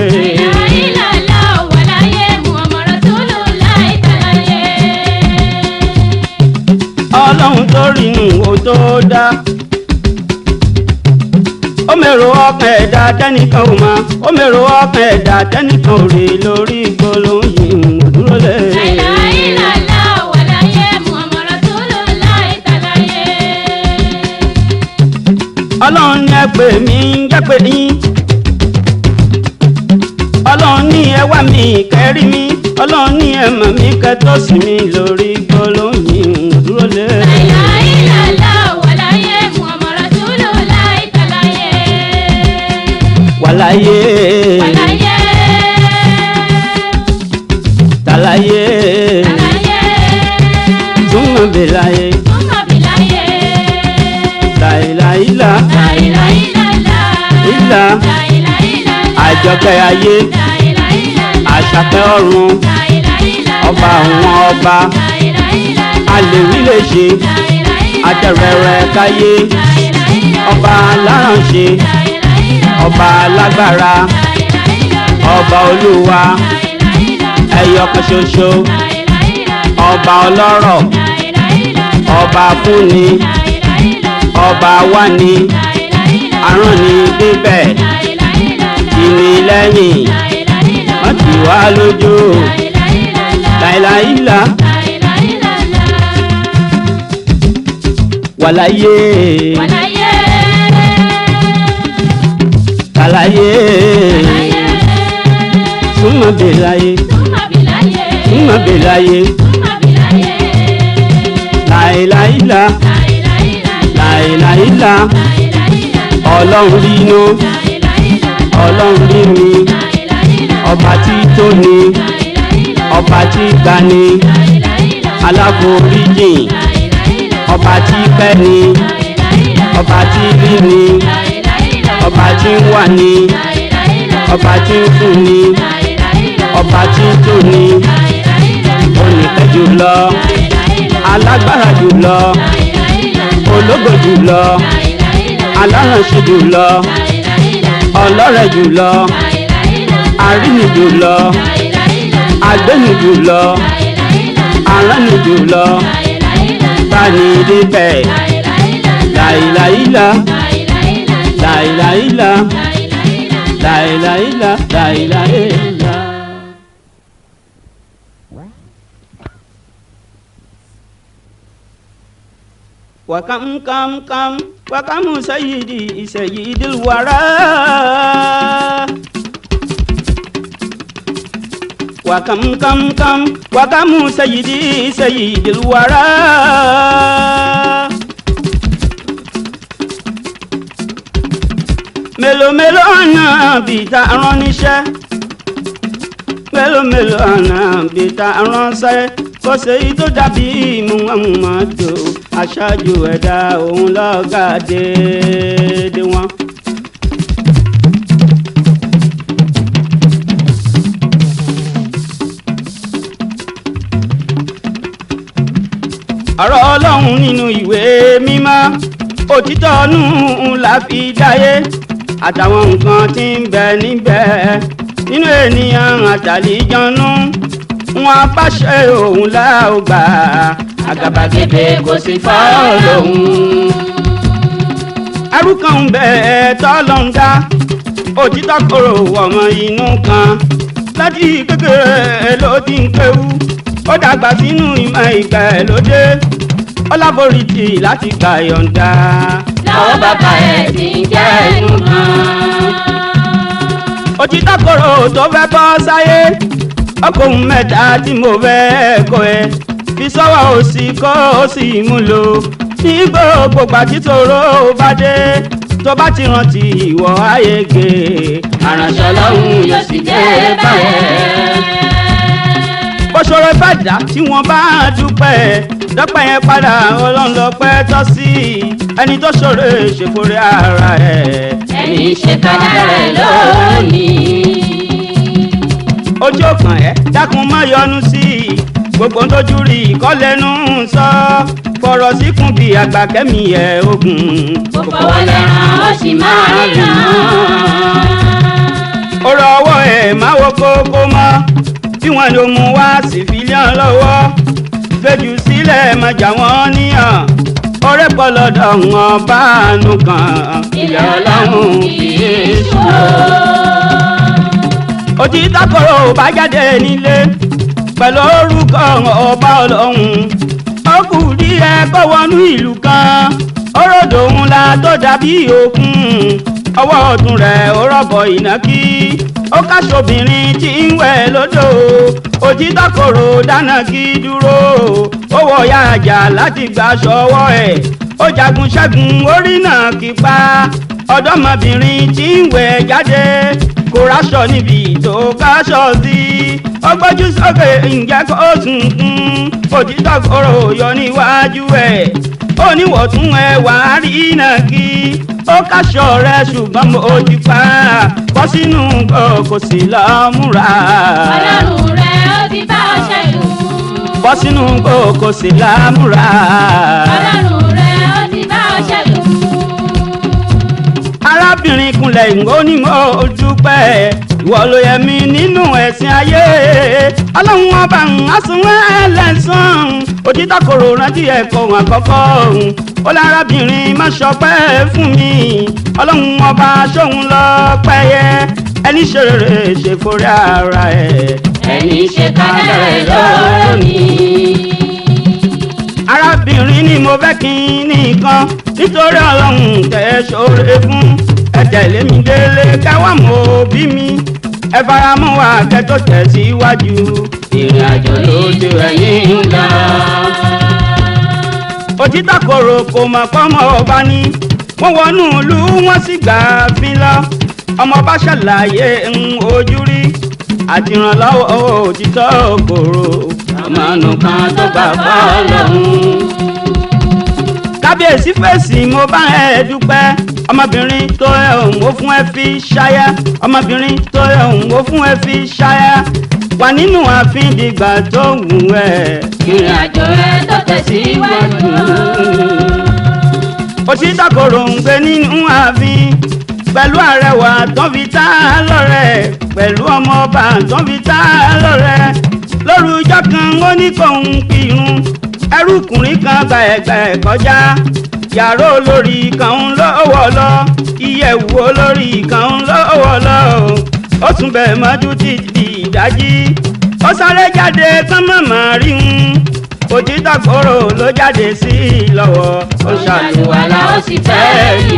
láìláìláìlá wàláyé Muhammad Rasulullah tàláyé. ọlọ́run tó rí inú o tó dá ó mèrò ọkàn ẹ̀dá tẹ́nìkan ò mọ̀ ó mèrò ọkàn ẹ̀dá tẹ́nìkan ò rí lórí gbólóhùn yìí mo dúró lé. láìláìláìlá wàláyé Muhammad Rasulullah tàláyé. ọlọ́run ní ẹ pè mí jẹ́ pé yín ọlọ́run ní ẹ wá mi kẹ́rí mi ọlọ́run ní ẹ mọ̀ mí kẹ́tọ́ sí mi lórí gbólóhùn yìí mo dúró lé. láìláìláìlá wàláyé Muhammad Rasulullah tàláyé. wàláyé wàláyé. tàláyé tàláyé. súnmọ́ bìláyé súnmọ́ bìláyé. láìláìlá láìláìláìlá. ìlà láìláìláìlá. àjọkẹ́ ayé láìláìláìlá. àṣàkẹ́ ọ̀run láìláìláìlá. ọba àwọn ọba láìláìláìlá. alèwí lè ṣe láìláìláìlá. àtẹ̀rẹ̀rẹ̀ káyé láìláìláìlá. ọba alárànṣe láìláìláìlá. ọba alágbára láìláìláìlá. ọba olúwa láìláìláìlá. ẹyọkan ṣoṣo láìláìláìlá. ọba ọlọ́rọ̀ láìláìláìlá. ọba fúnni láìláìláìlá. ọba wáni láìláìláìlá. aránni débẹ̀ láìláìláìlá. ìní lẹ́yìn láìláìláìlá. wọ́n ti wá lójú láìláìlá wàláyé wàláyé. tàláyé súnmọ́ bìláyé súnmọ́ bìláyé. súnmọ́ bìláyé súnmọ́ bìláyé. láìláìlá láìláìláìlá. láìláìlá láìláìláìlá. ọlọ́run rí inú láìláìláìlá. ọlọ́run rí mi láìláìláìlá. ọba tí tó ni láìláìláìlá. ọba tí gbani láìláìláìlá. aláforíjìn láìláìláìlá. ọba tí kẹ́ni láìláìláìlá. ọba tí rí ni láìláìláìlá. ọba tí ń wà ní láìláìláìlá. ọba tí ń fún ni láìláìláìlá. ọba tí ń tó ni láìláìláìlá. oníkẹ́ jùlọ láìláìláìlá. alágbára jùlọ láìláìláìlá. ológo jùlọ láìláìláìlá. alárànṣe jùlọ láìláìláìlá. ọlọ́rẹ̀ jùlọ láìláìláìlá. àríni jùlọ láìláìláìlá. agbẹ́ni jùlọ láìláìláìlá. aránni jùlọ láìláìláìlá. tani débẹ̀ láìláìlá láìláìlá láìláìlá láìláìlá. وكم كم كم وكم سيدي سيد الورى وكم كم كم وكم سيدي سيد الورى mélòó mélòó ọ̀nà bíi ta ránníṣẹ́ mélòó mélòó ọ̀nà bíi ta ránṣẹ́ kò séyí tó dàbí Muhammadu aṣáájú ẹ̀dá òun lọ́gà déédé wọn. ọ̀rọ̀ Ọlọ́run nínú ìwé mímọ́ òtítọ́ nù la fi dáyé àtàwọn nǹkan tí ń bẹ níbẹ̀ nínú ènìyàn àtàlíjọ́nú wọn apáṣẹ òun la ó gbà àgàbàgebè kò sí fọ́ lòun. ẹrú kan ń bẹ tọ́lọ́ ń dá òtítọ́ kòrò ọmọ inú kan láti kékeré ló ti ń kéwú ó dàgbà sínú ìmọ̀ ìgbàlódé ọlábòrìtì láti gbà yọ̀ǹda. lọ́wọ́ bàbá ẹ̀ ti ń jẹ́ ẹnu kan. òtítọ́ kòrò tó fẹ́ bọ́ sáyé ọkùnrin mẹ́ta tí mo fẹ́ kọ́ ẹ fi sọ́wọ́ òsì kó o sì mú lò ní gbogbo pàtítòrò bá dé tó bá ti rántí ìwọ ayége Aránṣẹ́ Ọlọ́run yóò sì dé báyẹn. bọ́sọ̀rọ̀ ìbàdà tí wọ́n bá dúpẹ́ dọ́pẹ́ yẹn padà Ọlọ́run lọ́pẹ́ tọ́ sí ẹni tó ṣòro ṣèkórè ara ẹ̀. Ẹni ṣe kádàrá ẹ̀ lónìí. ojú kan ẹ dákun má yọnu sí gbogbo ń tójú rí ìkọ́lẹ́nu sọ fọ̀rọ̀ síkùn bí àgbà kẹ́mi ẹ̀ ogun. Kò fọwọ́ lẹ́ràn ó sì máa ríran. ọ̀rọ̀ ọwọ́ ẹ̀ máa wo kókó mọ́ bí wọ́n ló mú wá sí fílíọ̀n lọ́wọ́ gbẹ́jù sílẹ̀ má jà wọ́n níyàn ọ̀rẹ́ pọ̀ lọ́dọ̀ wọn bá àánú kan Ilé Ọlọ́run kì í ṣòro. òtítọ́ kòrò bá jáde nílé pẹ̀lú orúkọ ọba Ọlọ́run ó kù díẹ̀ kó wọnú ìlú kan oródò ńlá tó dàbí òkun ọwọ́ ọ̀tún rẹ̀ ó rọ̀bọ̀ ìnákí ó káṣobìnrin tí ń wẹ̀ lódò òtítọ́ kòrò dáná kí dúró ó wọ̀ ya àjà láti gbà sọ́wọ́ ẹ̀ ó jagun ṣẹ́gun orí náà kí pa ọ̀dọ́mọbìnrin tí ń wẹ̀ jáde kò ráṣọ níbi tó káṣọ sí ó gbójú sókè ǹjẹ́ kó sunkún òtítọ́ kòrò yọ níwájú ẹ̀ ó níwọ̀tún ẹ̀ wá rí náà kí ó káṣọ rẹ̀ ṣùgbọ́n mo ti pa bọ́ sínú kò sí lọ́ọ́ múra. Ọlọ́run rẹ̀ ó ti bá ọ ṣẹ́gun. bọ́ sínú kò sí lọ́ọ́ múra. Ọlọ́run rẹ̀ ó ti bá ọ ṣẹ́gun. arábìnrin kunlẹ̀ ìwọ ni mo dúpẹ́ ìwọ ló yẹ mí nínú ẹ̀sìn ayé Ọlọ́run ọba àsùnwọ̀n ẹlẹ́sàn òtítọ́ kòrò rántí ẹ̀kọ́ àkọ́kọ́ ó lárábìnrin má ṣọpẹ́ fún mi Ọlọ́run ọba ṣóhun lọ́pẹ́ yẹ ẹni ṣe rere ṣe forí ara ẹ̀. Ẹni ṣe kádàrá ẹ̀ lónìí. arábìnrin ni mo fẹ́ kí n nìkan nítorí Ọlọ́run tẹ̀ ṣoore fún ẹ tẹ̀lé mi délé káwá mọ́ òbí mi ẹ fara mọ́ wa kẹ́tọ́ tẹ̀síwájú ìrìn àjò lójú ẹ̀yìn ń lọ. òtítọ́ kòrò kò mọ̀ pọ́mọ ọba ní wọ́n wọnú ìlú wọ́n sì gbà fi lọ ọmọ bá ṣàlàyé ojú rí àti ìrànlọ́wọ́ òtítọ́ kòrò ọmọnù kan tó gbà fọ́ lọ́hùn. kábíyèsí fèsì mo bá ẹ dúpẹ́ ọmọbìnrin tó ẹ òun ó fún ẹ fi ṣáyà ọmọbìnrin tó ẹ òun ó fún ẹ fi ṣáyà wà nínú ààfin dìgbà tó wù ẹ. Ìrìn àjò rẹ̀ tó tẹ̀síwájú. òtítọ́ kòrò ń gbé nínú ààfin pẹ̀lú àrẹwà tó fi tá a lọ́rẹ pẹ̀lú ọmọọba tó fi tá a lọ́rẹ lóru ọjọ́ kan ó ní kóun kírun ẹrúkùnrin kan gba ẹ̀gbẹ́ kọjá yàrá olórí kan ń lọ́wọ́ lọ ìyẹ̀wù olórí kan ń lọ́wọ́ lọ ó tún bẹ̀ mọ́jú títí ìdájí ó sáré jáde kán mọ̀mọ́ rí òtítọ́ kòrò ló jáde sí i lọ́wọ́ ó ṣàlùwàlá ó sì fẹ́ rí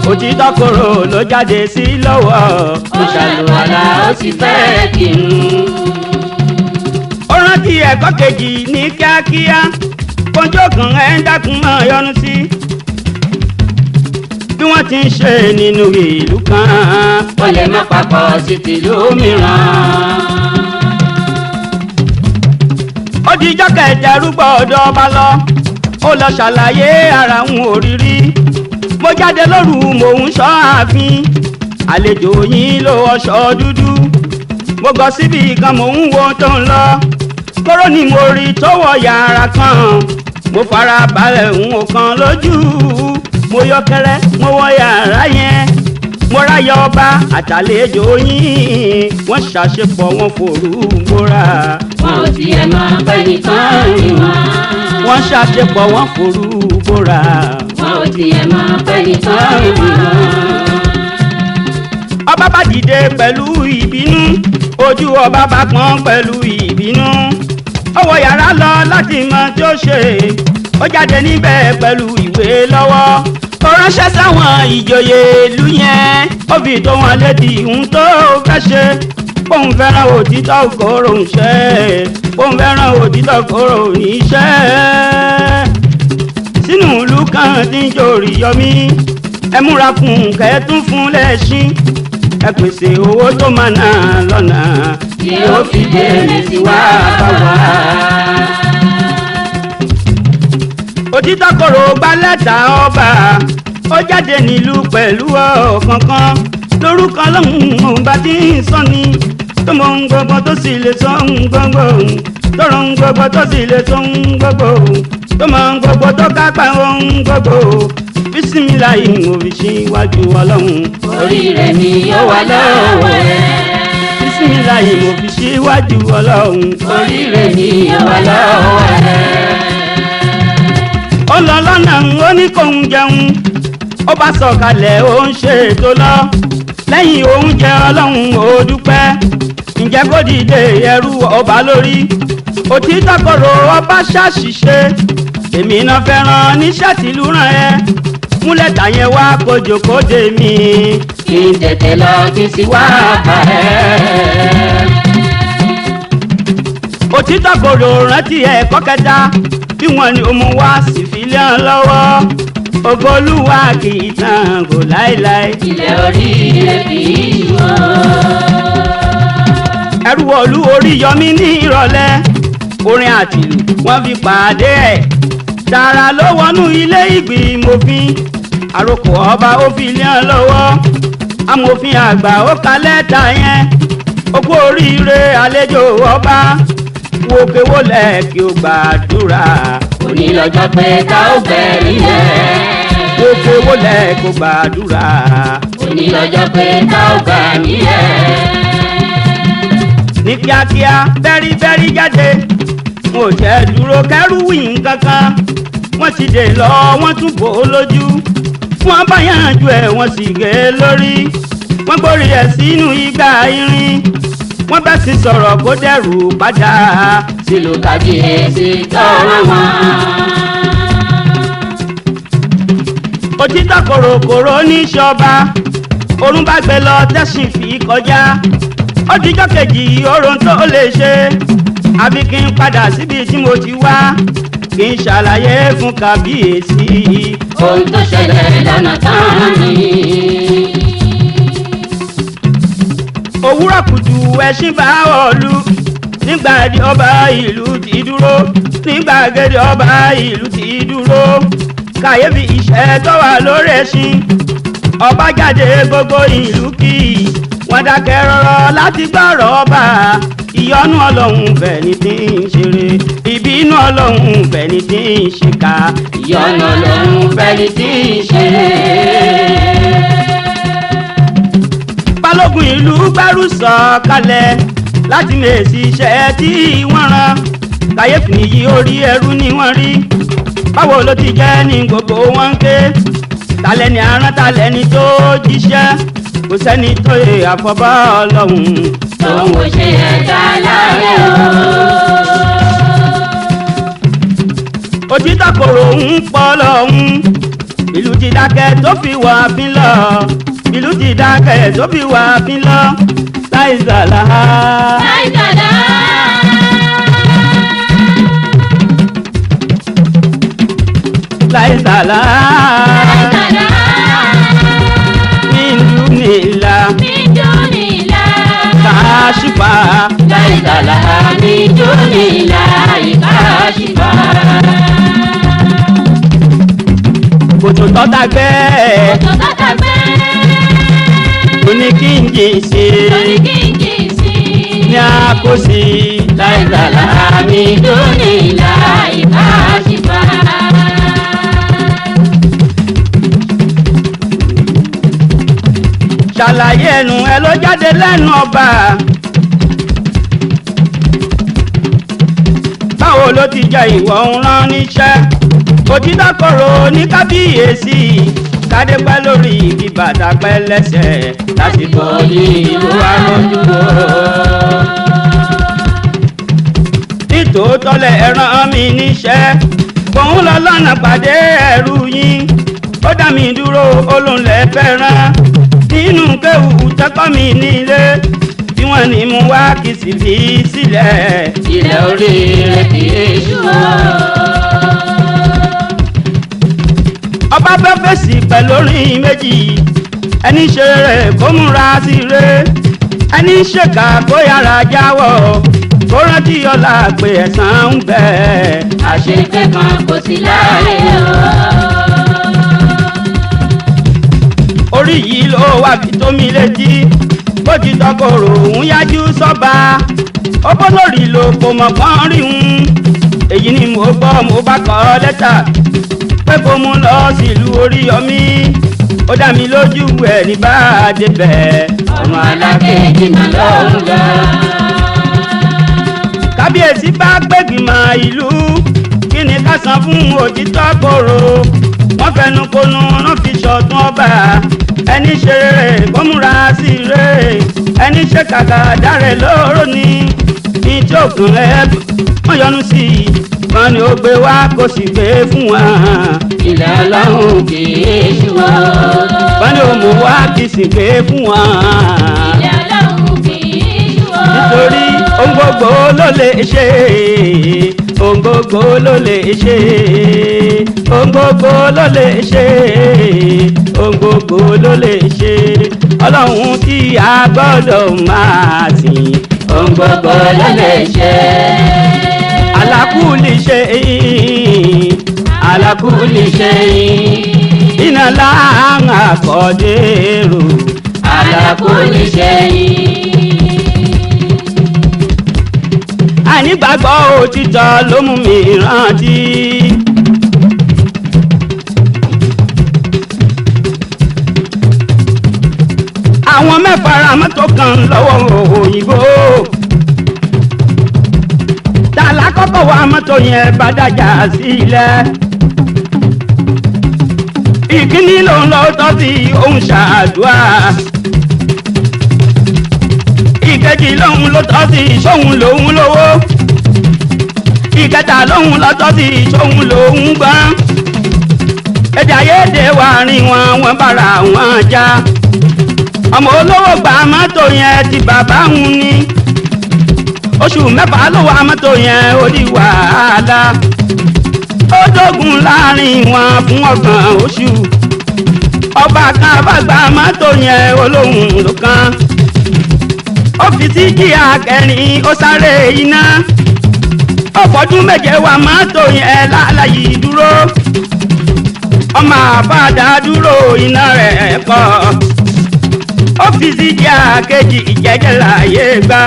òtítọ́ kòrò ló jáde sí i lọ́wọ́ ó ṣàlùwàlá ó sì fẹ́ kí ó rántí ẹ̀kọ́ kejì ní kíákíá kọjọ́ kan ẹ̀ ń dákun máa yọnu sí bí wọ́n ti ń ṣe nínú ìlú kan Ó lè má papọ̀ sí tìlú mìíràn. ó di ijọ́ kẹjà rúgbọ ọ̀dọ̀ ọba lọ ó lọ ṣàlàyé ara òun òrírí mo jáde lóru mò ń ṣọ́ ààfin àlejò yín ló ọṣọ dúdú mo gọ síbi kan mò ń wo tó ń lọ kóró ni mo rí tó wọ yàrá kan mo fara balẹ̀ ń wò kan lójú mo yọkẹrẹ mo wọ yàrá yẹn mo ráyọ ọba àtàlejò yín wọ́n ṣàṣepọ̀ wọn fòrú múra. Wọn ò tiẹ̀ máa pẹ́ nìkan rí wọn. wọ́n ṣàṣepọ̀ wọn fòrú múra. Wọn ò tiẹ̀ máa pẹ́ nìkan rí wọn. ọba bá dìde pẹ̀lú ìbínú ojú ọba bá pọ́n pẹ̀lú ìbínú ó wọ yàrá lọ láti mọ tí ó ṣe ó jáde níbẹ̀ pẹ̀lú ìwé lọ́wọ́ ó ránṣẹ́ sáwọn ìjòyè ìlú yẹn ó fi tó wọn létí ohun tó fẹ́ ṣe bóun fẹ́ràn òtítọ́ kóró ń ṣe bóun fẹ́ràn òtítọ́ kóró ní iṣẹ́ sínú ìlú kan tí ń jòrì yọmí ẹ múra fún kẹ́tún fún lẹ́ṣin ẹ pèsè owó tó máa ná lọ́nà tí ó fi délé sí wá bá wá. òtítọ́ kóró gba lẹ́tà ọba ó jáde nílùú pẹ̀lú ọ̀kánkán lórúkọ lọ́hùn ọba tí ń sọ ni tó mọ ohun gbogbo tó sì lè sọ ohun gbogbo tó rọ ohun gbogbo tó sì lè sọ ohun gbogbo tó mọ ohun gbogbo tó kápá ohun gbogbo bísímìláì mo fi síwájú ọlọ́run. oríire mi yóò wà lọ́wọ́ rẹ̀. bísímìláì mo fi síwájú ọlọ́run. oríire mi yóò wà lọ́wọ́ rẹ̀. ó lọ lọ́nà ó ní kó ń jẹun ó bá sọ̀kalẹ̀ ó ń ṣe ètò lọ lẹ́yìn oúnjẹ ọlọ́run ó dúpẹ́ ǹjẹ́ kó dìde ẹrú ọba lórí òtítọ́ kóró ọba ṣàṣìṣe èmi náà fẹ́ràn níṣẹ́ tìlú ràn ẹ́ múlẹ̀tà yẹn wá kójókòdé mi kí n tètè lọ kí n sì wá bá ẹ. òtítọ́ kóró rántí ẹ̀kọ́ kẹta bí wọ́n ní òun wá sí fílẹ̀ lọ́wọ́ ògo Olúwa kì í tán kò láéláé. ilẹ̀ oríire kì í ṣú. ẹrú olú orí yọmí ní ìrọ̀lẹ́ orin àtìlù wọ́n fi pàdé ẹ̀ tààrà ló wọnú ilé ìgbìmọ̀ òfin àròkọ ọba ó fi lé ọ lọ́wọ́ amòfin àgbà ó ka lẹ́tà yẹn ó kú oríire àlejò ọba wòkèwòlẹ̀ kí o gbàdúrà òní lọ́jọ́ pé ká ó bẹ̀rẹ̀ ilẹ̀. wòkèwòlẹ̀ kó gbàdúrà òní lọ́jọ́ pé ká ó bẹ̀rẹ̀ ilẹ̀. ní kíákíá bẹ́rí jáde mo jẹ́ dúró kẹ́rù wí nǹkankan wọ́n ti dè lọ wọ́n tún bò ó lójú wọ́n bá yànjú ẹ̀ wọ́n sì gé e lórí wọ́n gbórí ẹ̀ sínú igbá irin wọ́n bá sì sọ̀rọ̀ kó dẹ̀rù padà sílùú kábíyèsí tọrọ wọn. òtítọ́ kòròkòrò ní ṣọba orun bá gbé lọ tẹ̀sìn fi kọjá ó dijọ́ kejì orun tó lè ṣe àbí kí n padà síbi tí mo ti wá kí n ṣàlàyé fún kábíyèsí ohun tó ṣẹlẹ̀ lọ́nà tán ni. òwúrọ̀ kùtù ẹṣin bá wọ̀lú nígbàdí ọba ìlú ti dúró nígbàgede ọba ìlú ti dúró kàyéfì iṣẹ́ tó wà lórí ẹṣin ọba jáde gbogbo ìlú kì í wọ́n dákẹ́ rọ́rọ́ láti gbọ́rọ̀ ọba ìyọ́nú ọlọ́run bẹ̀ ni tí ń ṣeré ìbínú ọlọ́run bẹ̀ ni tí ń ṣìkà ìyọ́nú ọlọ́run bẹ̀ ni tí ń ṣeré. balógun ìlú gbẹ́rù sọ kalẹ̀ láti mèsì iṣẹ́ tí wọ́n rán kàyéfì nìyí orí ẹrú ni wọ́n rí báwo ló ti jẹ́ ní gbogbo wọn ké talẹ́ni aràn talẹ́ni tó jíṣẹ́ kò sẹ́ni tó yẹ àfọ́bá ọlọ́run tóun ò ṣe ẹ̀dá láyé o. òtítọ́ kòrò ń pọ̀ lọ́hún ìlú ti dákẹ́ tó fi wà fín lọ ìlú ti dákẹ́ tó fi wà fín lọ láìsàlá. láìsàlá. láìsàlá. láìsàlá. min dunillah. min dunillah. kàṣífà. láìsàlá min dunillah kàṣífà. kòtò tọ́ta gbẹ́. kòtò tọ́ta gbẹ́. oní kí n jì sí. oní kí n jì sí. ní àkóso. láìsàlá min dunillah kàṣífà. ṣàlàyé ẹnu ẹ ló jáde lẹ́nu ọba. báwo ló ti jẹ ìwọ ń rán níṣẹ́ òtítọ́ kòrò ní kábíyèsí kádépẹ́ lórí igi bàtà pẹ́ lẹ́sẹ̀ lásìkò ìlú arójúgbò. nítòótọ́ lẹ rán mi níṣẹ́ òun lọ lọ́nà pàdé ẹrú yín ó dá mi dúró olóńlẹ̀ fẹ́ràn nínú kéwù tẹ́kọ̀ mi nílé tí wọ́n ní mú wá kì í sì fi sílẹ̀. ilẹ̀ oríire kì í ṣú o. ọba fẹ́ fèsì pẹ̀lú orin méjì ẹni ṣe rẹ̀ kó múra sí rẹ̀ ẹni ṣèkà kó yára jáwọ́ kó rántí ọ̀la pé ẹ̀san ń bẹ. àṣepé kan kò sí láyé o. orí yìí ló wà fi tó mi létí bó ti tọkọrò òun yájú sọ́ba ó bó lórí ló kò mọ̀ kán rí un èyí ni mo gbọ́ mo bá kọ lẹ́tà pé kó mú lọ sílùú Oríyọmí ó dá mi lójú ẹ̀ ní bá a débẹ̀. ọ̀run alákejì náà lọ́rùn lọ. kábíyèsí bá gbẹ̀gbìmọ̀ ìlú kí ni ká san fún òtítọ́ kòrò wọ́n fẹnu konu wọ́n fi ṣọ̀tún ọba ẹni ṣe rere kó múra sí rere ẹni ṣe kàkà dáre lóró ni ní tí òkun ẹ wọ́n yọnu sí i kan ni ó gbé wá kó sì gbé fún wa. ilẹ̀ ọlọ́run kì í ṣú o. kan ni ó mú wá kì í sì gbé fún wa. ilẹ̀ ọlọ́run kì í ṣú o. nítorí ohun gbogbo ló lè ṣe ohun gbogbo ló lè ṣe ohun gbogbo ló lè ṣe ohun gbogbo ló lè ṣe ọlọ́run tí a gbọ́dọ̀ máa sìn ohun gbogbo ló lè ṣe. alákùlì ṣe alákùlì ṣe iná láàrín àkọ́dérò alákùlì ṣe àìnígbàgbọ́ òtítọ́ ló mú mi rántí. àwọn mẹ́fà ra mọ́tò kan lọ́wọ́ òyìnbó. tàlà kọ́kọ́ wa mọ́tò yẹn bá dájà sílẹ̀. ìkíní lòun lọ tọ́ sí òun ṣàdúrà. ìkejì lòun ló tọ́ sí sóhun lòun lówó. ìkẹta lòun lọ tọ́ sí sóhun lòun gbọ́n. èdè àìyedè wà rìn wọn bára wọn já. ọmọ olówó gba mọ́tò yẹn ti bàbá òun ní. oṣù mẹ́fà ló wà mọ́tò yẹn ó di wàhálà. ó dógun láàrin wọn fún ọgbọ̀n oṣù. ọba kan bá gba mọ́tò yẹn olóhùn ló kàn. ọ́fíìsì jíà kẹrin ó sáré iná ọ̀pọ̀dún méje wà mọ́tò yẹn láláyé dúró ọmọ àbádá dúró iná rẹ̀ pọ̀ ọ́fíìsì jíà kejì ìjẹ́jẹ́ láyé gbá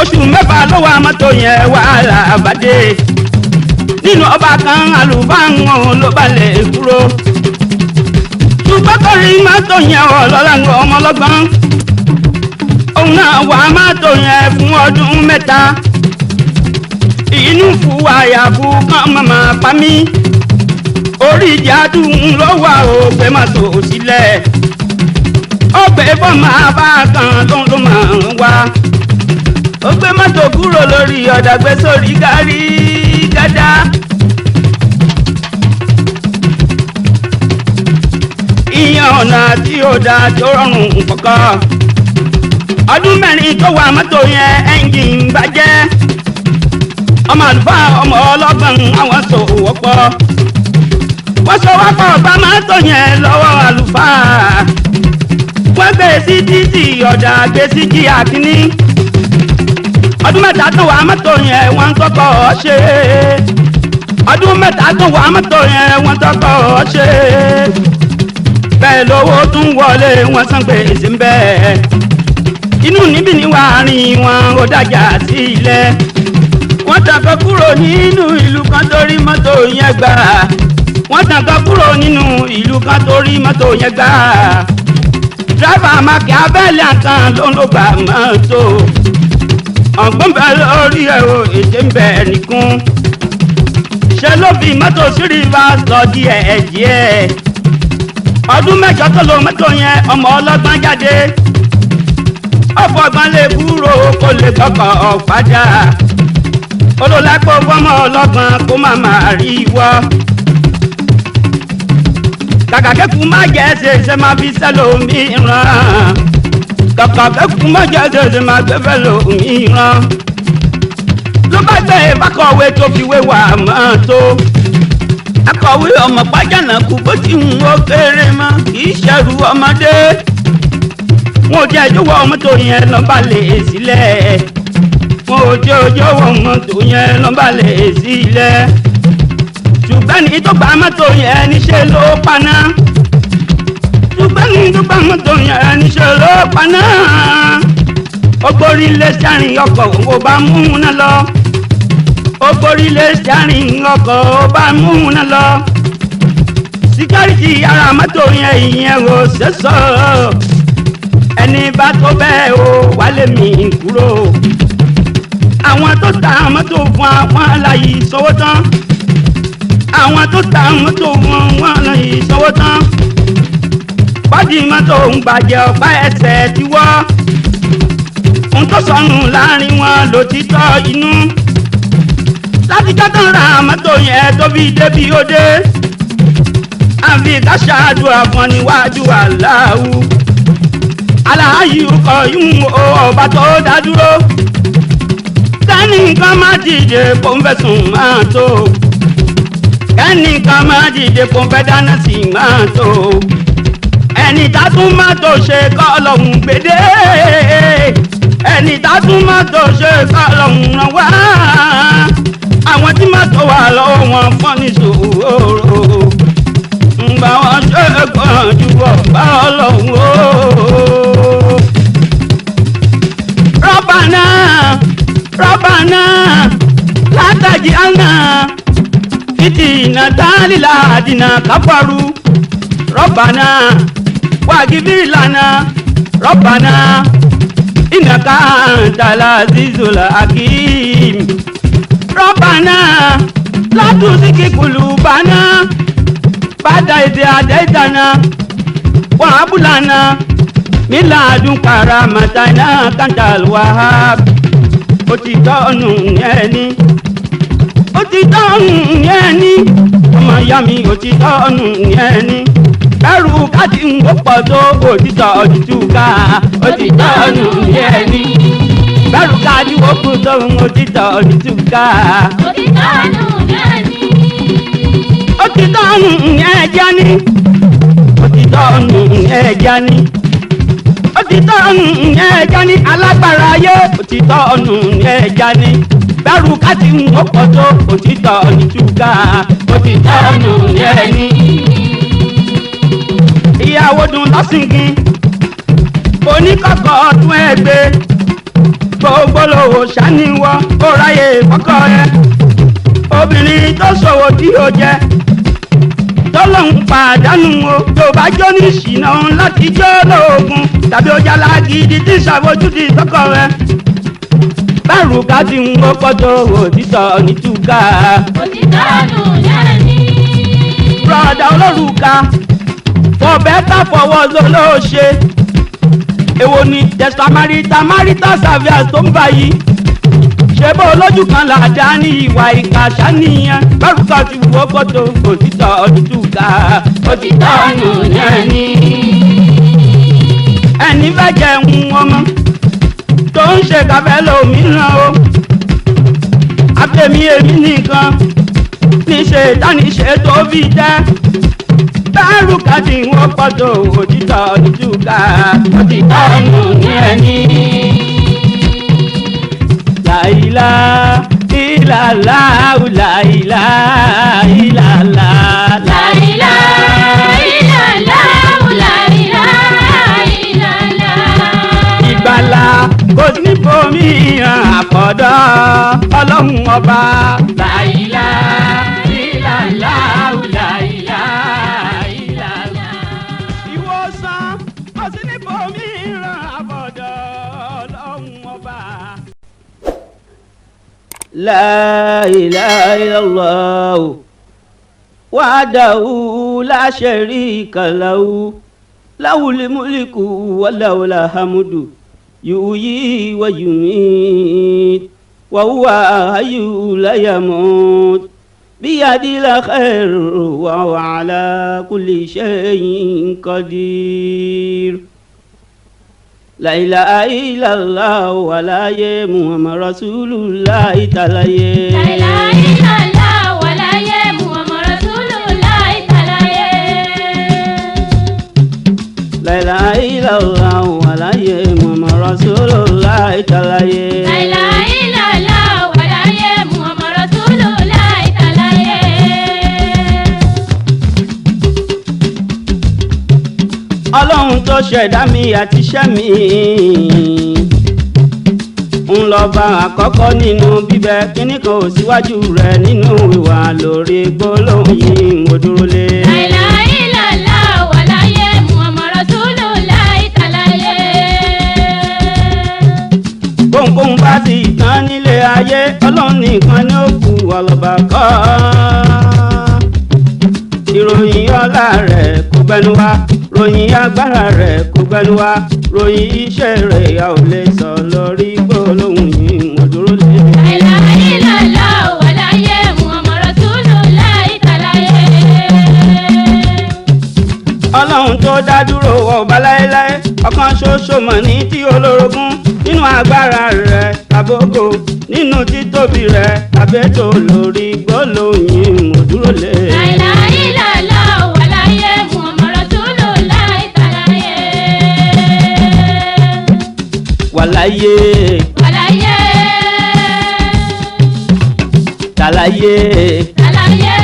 oṣù mẹ́fà ló wà mọ́tò yẹn wàhálà àbádé nínú ọba kan àlùbáwọn ló balẹ̀ kúrò ṣùgbọ́n kọrin mọ́tò yẹn ọlọ́lá ọmọ ọlọ́gbọ́n òun náà wà mọ́tò yẹn fún ọdún mẹ́ta inú fún àyàfù kan màmá pa mí orí ìjà dùn ló wà ó gbé mọ́tò sílẹ̀ ó gbé bọ́mọ abá kan ló máa ń wá ó gbé mọ́tò kúrò lórí ọ̀dà gbé sórí gárí gádá. ìyẹn ọ̀nà tí ó dáa tó rọrùn kọ̀ọ̀kan ọdún mẹ́rin tó wà mọ́tò yẹn ẹ́ńjìn bàjẹ́ ọmọ àlùfáà ọmọ ọlọ́gbọ̀n àwọn tó wọ́pọ̀ wọ́n sọ wá pọ̀ bá mọ́tò yẹn lọ́wọ́ àlùfáà wọ́n gbé sí títì ọ̀dà gbé sí jíà kínní ọdún mẹ́ta tó wà mọ́tò yẹn wọ́n kọ́kọ́ ṣe ọdún mẹ́ta tó wà mọ́tò yẹn wọ́n kọ́kọ́ ṣe bẹ́ẹ̀ lówó tún wọlé wọ́n san gbèsè ń bẹ́ẹ̀ inú níbi ní wàá rìn wọn ó dájà sílẹ̀ wọ́n tàkọ́ kúrò nínú ìlú kan torí mọ́tò yẹn gbà wọ́n tàkọ́ kúrò nínú ìlú kan torí mọ́tò yẹn gbà dírẹ́fà mákì abẹ́lẹ̀ kan ló ń lò gbà mọ́tò ọ̀gbọ́n bẹ lórí ẹ̀rọ èdè ń bẹ nìkún ṣe ló fi mọ́tò sí rivers lọ díẹ̀ díẹ̀ ọdún mẹ́jọ tó lo mọ́tò yẹn ọmọ ọlọ́gbọ́n jáde ọ̀fọ̀gbọ́n lè kúrò kó lè kọ́kọ́ ọ̀padà olólàpọ̀ fọmọ ọlọ́gbọ́n kó má má rí wọ́ kàkà kẹ́kù má jẹ́ ṣe máa fi sẹ́lòmíràn kàkà kẹ́kù má jẹ́ ṣe máa gbé fẹ́lòmíràn ló bá gbé ìbákọ̀wé tó fi wé wà mọ́tò akọ̀wé ọmọ pàjánàkú bó ti ń wó kéré mọ́ kì í ṣẹ̀rù ọmọdé wọn ò jẹ́ ìjọwọ́ mọ́tò yẹn lọ́ba lè sílẹ̀ wọn ò jẹ́ ìjọwọ́ mọ́tò yẹn lọ́ba lè sílẹ̀ ṣùgbọ́n ní tó gba mọ́tò yẹn níṣẹ́ ló paná ṣùgbọ́n ní tó gba mọ́tò yẹn níṣẹ́ ló paná ogbórí lè ṣàrìn ọkọ̀ ò bá mú un náà lọ ogbórí lè ṣàrìn ọkọ̀ ò bá mú un náà lọ síkárìtì ara mọ́tò yẹn ìyẹn ò ṣẹ́sọ ẹni bá tó bẹ́ẹ̀ o wálé mi kúrò àwọn tó ta mọ́tò fún àwọn aláyìí sanwó tán àwọn tó ta mọ́tò fún wọn aláyìí sanwó tán bọ́dì mọ́tò ń bàjẹ́ ọ̀pá ẹsẹ̀ ti wọ́ ohun tó sọnù láàrin wọn ló ti tọ́ inú láti kọ́tàn ra mọ́tò yẹn tó fi débi ó dé àfi ká ṣáàdùà fún níwájú aláwù aláàyè ọkọ̀ yìí ọba tó dá dúró kẹ́nìkan má dìde kó ń fẹ́ sùn máa tó kẹ́nìkan má dìde kó ń fẹ́ dáná sí máa tó ẹni tá tún má tó ṣe kọ́ lọ́hùn gbèdé ẹni tá tún má tó ṣe kọ́ lọ́hùn ràn wá àwọn tí má tó wà lọ́wọ́ wọn fọ́n ní sòwòrò ńgbà wọn ṣe gbọ́n ju ọ̀pá ọlọ́hùn o. Rabbana Rabbana látàjì àná fitinatan lil ladina kafaru Rabbana wagfir lana Rabbana innaka antal azizul hakim Rabbana la tuzigh qulubana ba'da idh hadaytana wa hab lana min ladunka rahmatan innaka antal wahhab òtítọ́ ọ̀nù yẹn ni òtítọ́ ọ̀nù yẹn ni ọmọ ìyá mi òtítọ́ ọ̀nù yẹn ni ẹrù káàdì ń pọ̀ tó òtítọ́ ọ̀dùtúkà òtítọ́ ọ̀nù yẹn ni ẹrù káàdì ó kú tó òtítọ́ ọ̀dùtúkà òtítọ́ ọ̀nù yẹn ni òtítọ́ ọ̀nù yẹn jẹ́ ni òtítọ́ ọ̀nù yẹn jẹ́ ni òtítọ́ ọ̀nù ẹ̀já ní alágbára ayé òtítọ́ ọ̀nù ẹ̀já ní bẹ́rù káàdì ń wọ́pọ̀ tó òtítọ́ ọ̀nìtúgà òtítọ́ ọ̀nù ẹ̀ní. ìyàwó dùn lọ́sìnkín oníkọ̀kọ̀ ọdún ẹgbẹ́ gbogbo lòwò ṣàníwọ́ ó ráyè kọ́kọ́ rẹ obìnrin tó ṣòwò tí ó jẹ tọ́lọ́hún pàdánù o tó bá jó ní ìṣìnà láti jó lóògùn tàbí ọjà lágídí tí ṣàfojúdi tọkọ rẹ bẹ́rù ká ti ń wọ́pọ̀ tó òtítọ́ nítúkà òtítọ́ ọ̀nù yẹn ni bùrọ̀dá olórùka for better for worse ló ṣe èwo ni marital service tó ń bá yìí ṣe bó lójú kan là dá ní ìwà ìkà ṣàníyàn bẹ́rù ká ti wọ́pọ̀ tó òtítọ́ nítúkà òtítọ́ ọ̀nù yẹn ni ẹni fẹ́ jẹun ọmọ tó ń ṣe kàfẹ́ lómìíràn o àfẹ̀mí èmi nìkan níṣe ìdániṣe tó fi jẹ́ bẹ́rù káàdì wọ́n pọ̀tò òtítọ́ nítúkà òtítọ́ ọ̀nù ẹni. láìlá ìlàlá láìlá ìlàlá láìlá ìlàlá láìlá ìlàlá. ìgbàlà kò ní bomi hàn àfọ̀dọ́ ọlọ́run ọba. láìlá ìlàlá láìlá ìlàlá. ìwòsàn kò sí ní bomi hàn àfọ̀dọ́ ọlọ́run ọba. la ilaha illallah wahdahu la sharika lahu lahul mulku wa lahul hamdu yuhyi wa yumiit wa huwa hayyun la yamut بيده الخير وهو على كل شيء قدير لا إله إلا الله ولا محمد رسول الله تعالى لا إله إلا الله ولا محمد رسول الله تعالى لا إله إلا الله ولا محمد رسول الله تعالى لا إله إلا الله ولا محمد رسول الله تعالى ọlọ́run tó ṣẹ̀dá mi àti iṣẹ́ mi ń lọ bá àkọ́kọ́ nínú bíbẹ kíní kan ò síwájú rẹ̀ nínú ìwà lórí gbólóhùn yìí mo dúró lé. لا إله إلا الله ولا محمد رسول الله تعالى kóńkóń bá ti tán nílé ayé ọlọ́run nìkan ni ó kù ọlọ́ba kọ́ ìròyìn ọlá rẹ̀ kò gbẹnu wá ròyìn agbára rẹ̀ kò gbẹnu wá ròyìn iṣẹ́ rẹ̀ a ò lè sọ lórí gbólóhùn yìí mo dúró lé. لا إله إلا الله ولا محمد رسول الله تعالى ọlọ́run tó dá dúró ọba láéláé ọ̀kan ṣoṣo mọ̀ ní tí olórogún nínú agbára rẹ̀ tàbókò nínú títóbi rẹ̀ tàbẹ́tò lórí gbólóhùn yìí mo dúró lé. لا إله إلا الله ولا محمد رسول الله تعالى wàláyé ولا tàláyé تعالى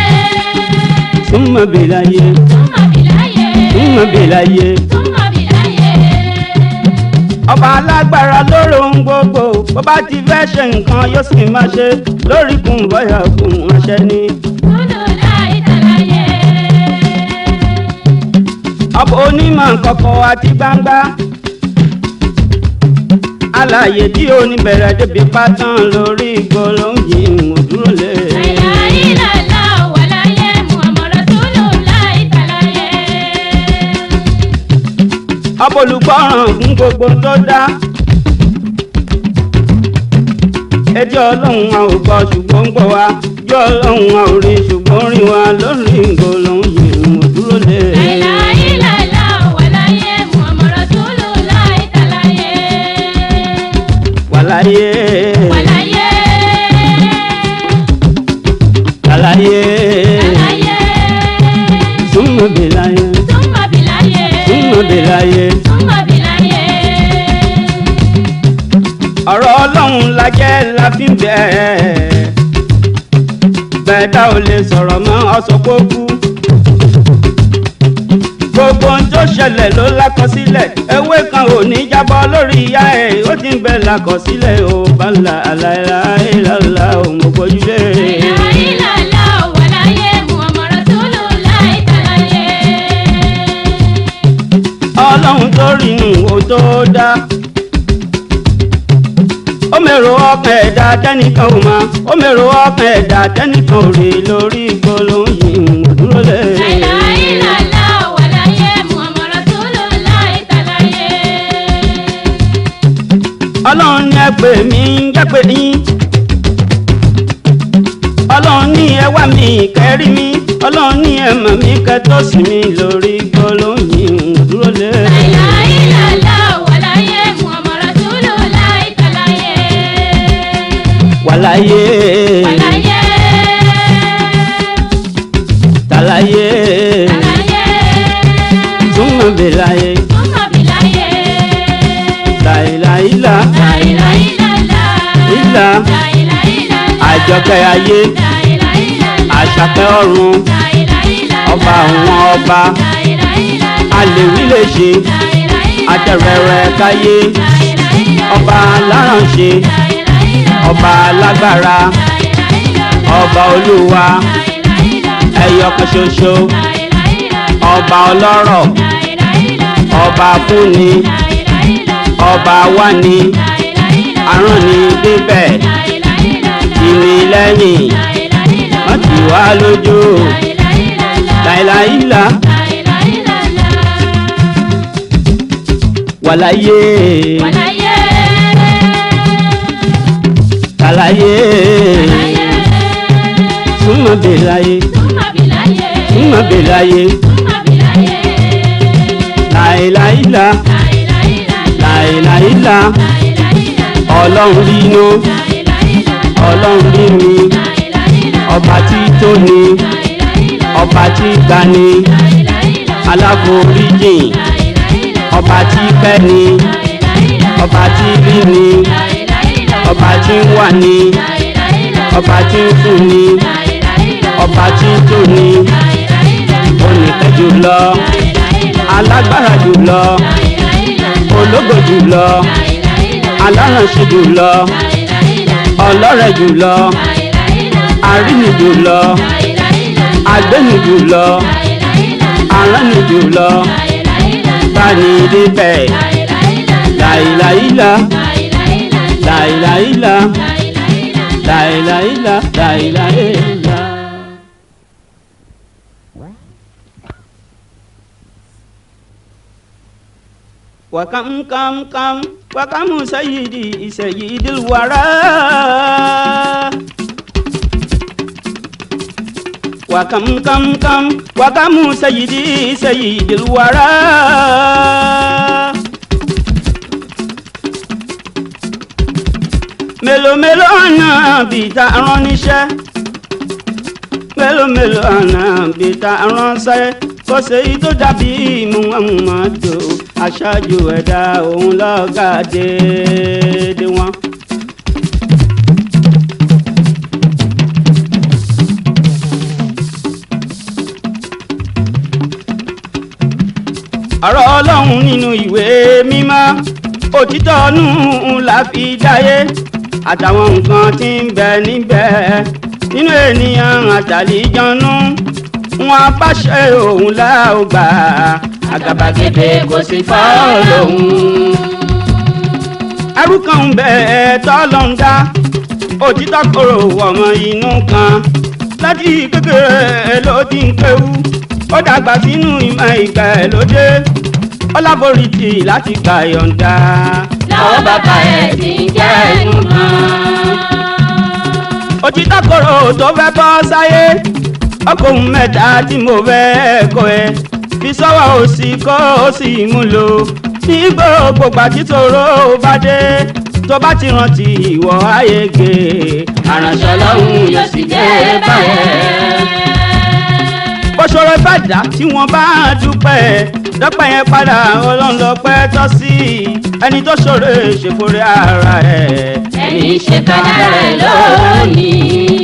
súnmọ́ bèláyé ثم بلاye súnmọ́ bèláyé. ثم بلاye ọba alágbára lóró ń gbogbo bó bá ti fẹ́ ṣe nǹkan yóò sì máa ṣe lórí kùn bọ́yà kùn àṣẹ ni. رسول الله تعالى ọba onímọ̀ kọ̀kọ̀ àti gbangba alààyè tí ó ní bẹ̀rẹ̀ débi pátán lórí gbólóhùn yìí mo dúró lé. لا إله إلا الله ولا محمد رسول الله تعالى ọba olùgbọ́ràn fún gbogbo tó dá ẹjọ́ ọlọ́run a ò gbọ́ ṣùgbọ́n ń gbọ́ wa ẹjọ́ ọlọ́run a ò rí ṣùgbọ́n rí wa lórí gbólóhùn yìí mo dúró lé. لا إله إلا الله ولا محمد رسول الله تعالى wàláyé ولا tàláyé تعالى súnmọ́ bèláyé ثم بلاye súnmọ́ bèláyé. ثم بلاye ọ̀rọ̀ ọlọ́run la jẹ́ la fi ń bẹ̀ẹ́ bẹ́ẹ̀dá ò lè sọ̀rọ̀ mọ́ ọ̀sọ̀pọ̀ kú gbogbo ohun tó ṣẹlẹ̀ ló lákọsílẹ̀ ewé kan ò ní jábọ́ lórí ìyá ẹ̀ ó ti ń bẹ lákọsílẹ̀ ó bá la aláìláìláìlá òun mo gbójúlé. لا إله إلا الله ولا محمد رسول الله تعالى ọlọ́run tó rí nù ó tó dá ó mèrò ọkàn ẹ̀dá tẹ́nìkan ò máa ó mèrò ọkàn ẹ̀dá tẹ́nìkan ò rí lórí gbólóhùn yìí mo dúró lé. لا إله إلا الله ولا محمد رسول الله تعالى ọlọ́run ní ẹ pè mí ń jẹ́ pé yín ọlọ́run ní ẹ wá mi kẹ́rí mi ọlọ́run ní ẹ mọ̀ mí kẹ́ tó sì mí lórí gbólóhùn yìí mo dúró lé. لا إله إلا الله ولا محمد رسول الله تعالى wàláyé ولا tàláyé تعالى súnmọ́ bèláyé ثم بلاye láìláìlá لا إله إلا الله ìlà لا إله إلا الله àjọkẹ́ ayé لا إله إلا الله àṣàkẹ́ ọ̀run لا إله إلا الله ọba àwọn ọba لا إله إلا الله alèwí lè ṣe لا إله إلا الله àtẹ̀rẹ̀rẹ̀ káyé لا إله إلا الله ọba alárànṣe لا إله إلا الله ọba alágbára لا إله إلا الله ọba olúwa لا إله إلا الله ẹyọ kan ṣoṣo لا إله إلا الله ọba ọlọ́rọ̀ لا إله إلا الله ọba fúnni لا إله إلا الله ọba wáni لا إله إلا الله aránni débẹ̀ لا إله إلا الله ìní lẹ́yìn لا إله إلا wọ́n الله ti wá lójú لا إله إلا الله láìláìlá لا إله إلا الله wàláyé ولا tàláyé súnmọ́ bèláyé súnmọ́ bí láyé. súnmọ́ bèláyé súnmọ́ bí láyé. láìláìlá láìláìlá. láìláìlá láìláìlá. ọlọ́run rínú láìláìlá. ọlọ́run rí mi láìláìlá. ọba tí tó ní láìláìlá. ọba tí gbani láìláìlá. aláforíjìn láìláìlá. ọba tí kẹ́ni láìláìlá. ọba tí rí ni láìláìlá. ọba tí ń wà ní láìláìlá. ọba tí ń fún ni láìláìlá. ọba tí ń tó ni láìláìlá. oníkẹ́ jùlọ láìláìlá. alágbára jùlọ láìláìlá. ológo jùlọ láìláìlá. alárànṣe jùlọ láìláìlá. ọlọ́rẹ̀ jùlọ láìláìlá. àríni jùlọ láìláìlá. agbẹ́ni jùlọ láìláìlá. aránni jùlọ láìláìlá. bani débẹ̀ láìláìlá láìláìlá. láìláìlá láìláìlá láìláìlá. وكم كم كم وكم سيدي سيد الورى وكم كم كم وكم سيدي سيد الورى mélòó mélòó ọ̀nà bíi ta rán níṣẹ́ mélòó mélòó ọ̀nà bíi ta ránṣẹ́ kò séyí tó dàbí Muhammadu aṣáájú ẹ̀dá òun lọ́gà déédé wọn. ọ̀rọ̀ Ọlọ́run nínú ìwé mímọ́ òtítọ́ nù la fi dáyé àtàwọn nǹkan tí ń bẹ níbẹ̀ nínú ènìyàn àtàlíjọ́nú wọn apáṣẹ òun la ó gbà àgàbàgebè kò sí fọ́ọ̀lọ́hún. ẹrú kan ń bẹ tọ́lọ́ ń dá òtítọ́ kòrò ọmọ inú kan láti kékeré ló ti ń kéwú ó dàgbà sínú ìmọ̀ ìgbàlódé ọlábòrìtì láti gbà yọ̀ǹda. lọ́wọ́ bàbá ẹ̀ ti ń jẹ́ ẹnu mọ́. òtítọ́ kòrò tó fẹ́ bọ́ sáyé ọkùnrin mẹ́ta tí mo fẹ́ kọ́ ẹ fi sọ́wọ́ òsì kọ́ ó sì mú lò ní gbogbo gbàtítòrò bá dé tó bá ti rántí ìwọ ayége àránṣẹ́ lọ́hùn yóò sì dé báyẹn. bó ṣòro ìbàdà tí wọ́n bá dúpẹ́ dọ́pẹ́ yẹn padà ọlọ́run lọ́pẹ́ tọ́ sí ẹni tó ṣòro ṣèfòrè ara ẹ̀. ẹni ṣe kádàrá ẹ̀ lónìí.